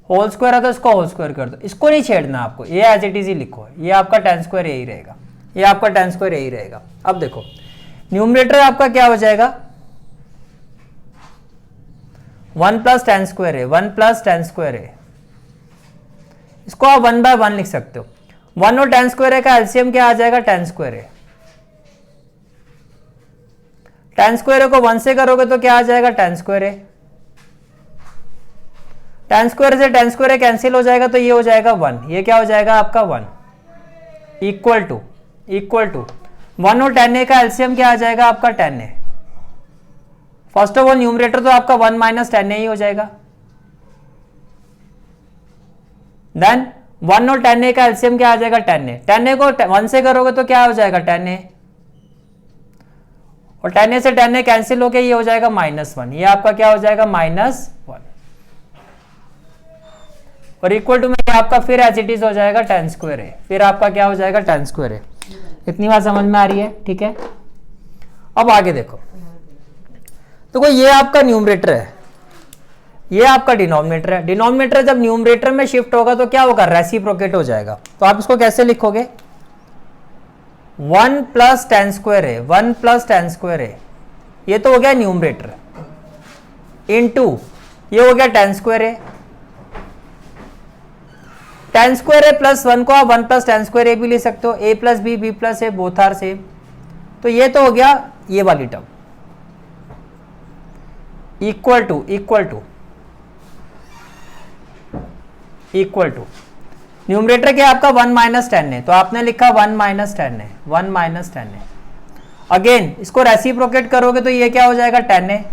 whole square है तो इसको होल स्क्वायर कर दो, इसको नहीं छेड़ना आपको, ये एज इट इज ही लिखो, ये आपका tan स्क्वायर यही रहेगा, ये आपका tan स्क्वायर यही रहेगा। अब देखो न्यूमरेटर आपका क्या हो जाएगा 1 प्लस tan स्क्वायर है, 1 प्लस tan स्क्वायर है, इसको आप 1 बाय 1 लिख सकते हो। 1 और tan स्क्वायर का एलसीएम क्या आ जाएगा tan स्क्वायर है, tan स्क्वायर को 1 से करोगे तो क्या आ जाएगा tan स्क्वायर है, tan स्क्वायर से tan स्क्वायर कैंसिल हो जाएगा तो ये हो जाएगा 1, ये क्या हो जाएगा आपका 1 इक्वल टू 1 और tan ए का एलसीएम क्या आ जाएगा आपका tan A. First of all numerator तो आपका 1 माइनस tan ए ही हो जाएगा, देन 1 और tan ए का एलसीएम क्या आ जाएगा tan ए को 1 से करोगे तो क्या हो जाएगा tan ए, और tan ए से tan ए कैंसिल होके ये हो जाएगा -1, ये आपका क्या हो जाएगा -1, और इक्वल टू में आपका फिर एज इट इज हो जाएगा tan स्क्वायर है, फिर आपका क्या हो जाएगा tan स्क्वायर है। इतनी बात समझ में आ रही है? ठीक है, अब आगे देखो, तो ये आपका न्यूमरेटर है, ये आपका डिनोमिनेटर है। डिनोमिनेटर जब न्यूमरेटर में शिफ्ट होगा तो क्या होगा रेसिप्रोकेट हो जाएगा, तो आप इसको कैसे लिखोगे 1 प्लस tan स्क्वायर है, 1 प्लस tan स्क्वायर है, ये तो हो गया न्यूमरेटर, इनटू ये हो गया tan स्क्वायर है, tan स्क्वायर ए प्लस 1 को आप 1 प्लस tan स्क्वायर ए भी ले सकते हो, a plus B plus A both are same, तो ये तो हो गया ये वाली टर्म इक्वल टू न्यूमरेटर क्या आपका 1 माइनस tan है, तो आपने लिखा 1 माइनस tan है, 1 माइनस tan है। अगेन इसको रेसिप्रोकेट करोगे तो ये क्या हो जाएगा tan है।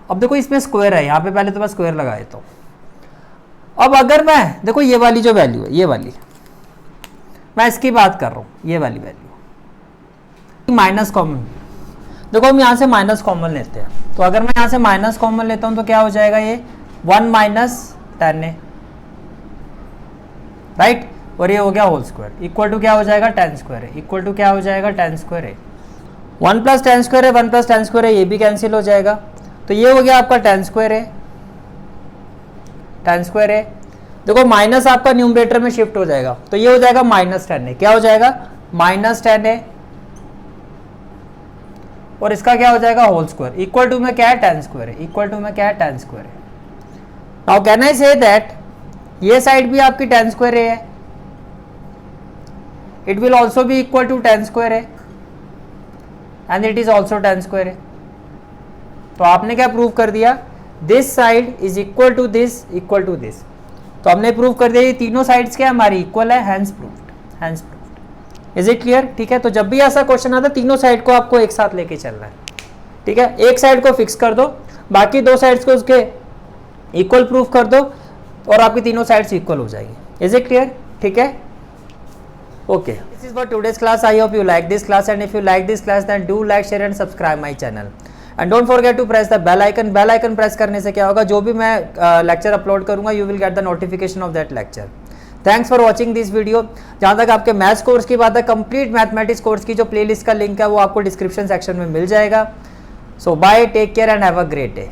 अब देखो इसमें स्क्वायर है, यहां पे पहले तो मैं स्क्वायर लगाए तो, अब अगर मैं देखो ये वाली जो वैल्यू है, ये वाली मैं इसकी बात कर रहा हूं, ये वाली वैल्यू माइनस कॉमन, देखो हम यहां से माइनस कॉमन लेते हैं, तो अगर मैं यहां से माइनस कॉमन लेता हूं तो क्या हो जाएगा ये 1 माइनस tan ए, राइट, और ये हो गया होल स्क्वायर इक्वल टू क्या हो जाएगा tan स्क्वायर है, इक्वल टू क्या हो जाएगा tan स्क्वायर है। 1 प्लस tan स्क्वायर है, 1 प्लस tan स्क्वायर है, ये भी कैंसिल हो जाएगा, तो ये हो गया आपका tan स्क्वायर है, tan स्क्वायर है। देखो माइनस आपका न्यूमरेटर में शिफ्ट हो जाएगा, तो ये हो जाएगा माइनस tan ए, क्या हो जाएगा माइनस tan ए, और इसका क्या हो जाएगा होल स्क्वायर इक्वल टू में क्या है tan स्क्वायर है, इक्वल टू में क्या है tan स्क्वायर है। Now can I say that ये साइड भी आपकी tan स्क्वायर ए है, it will also be equal to tan square है, and it is also tan square है। तो आपने क्या प्रूव कर दिया, this side is equal to this, equal to this, तो हमने प्रूव कर दिया ये तीनों साइड्स क्या हमारी इक्वल है, hence proved, hence proved. Is it clear? ठीक है, तो जब भी ऐसा क्वेश्चन आता है तीनों साइड को आपको एक साथ लेके चलना है। ठीक है, एक साइड को फिक्स कर दो, बाकी दो साइड्स को उसके इक्वल प्रूफ कर दो, और आपकी तीनों साइड्स इक्वल हो जाएगी। Is it clear? ठीक है, okay, this is for today's class. I hope you like this class, and if you like this class then do like, share and subscribe my channel, and don't forget to press the bell icon. Bell icon press करने से क्या होगा, जो भी मैं लेक्चर अपलोड करूंगा you will get the notification of that lecture. Thanks for watching this video. जहां तक आपके मैथ्स कोर्स की बात है, कंप्लीट मैथमेटिक्स कोर्स की जो प्लेलिस्ट का लिंक है वो आपको डिस्क्रिप्शन सेक्शन में मिल जाएगा। So bye, take care and have a great day.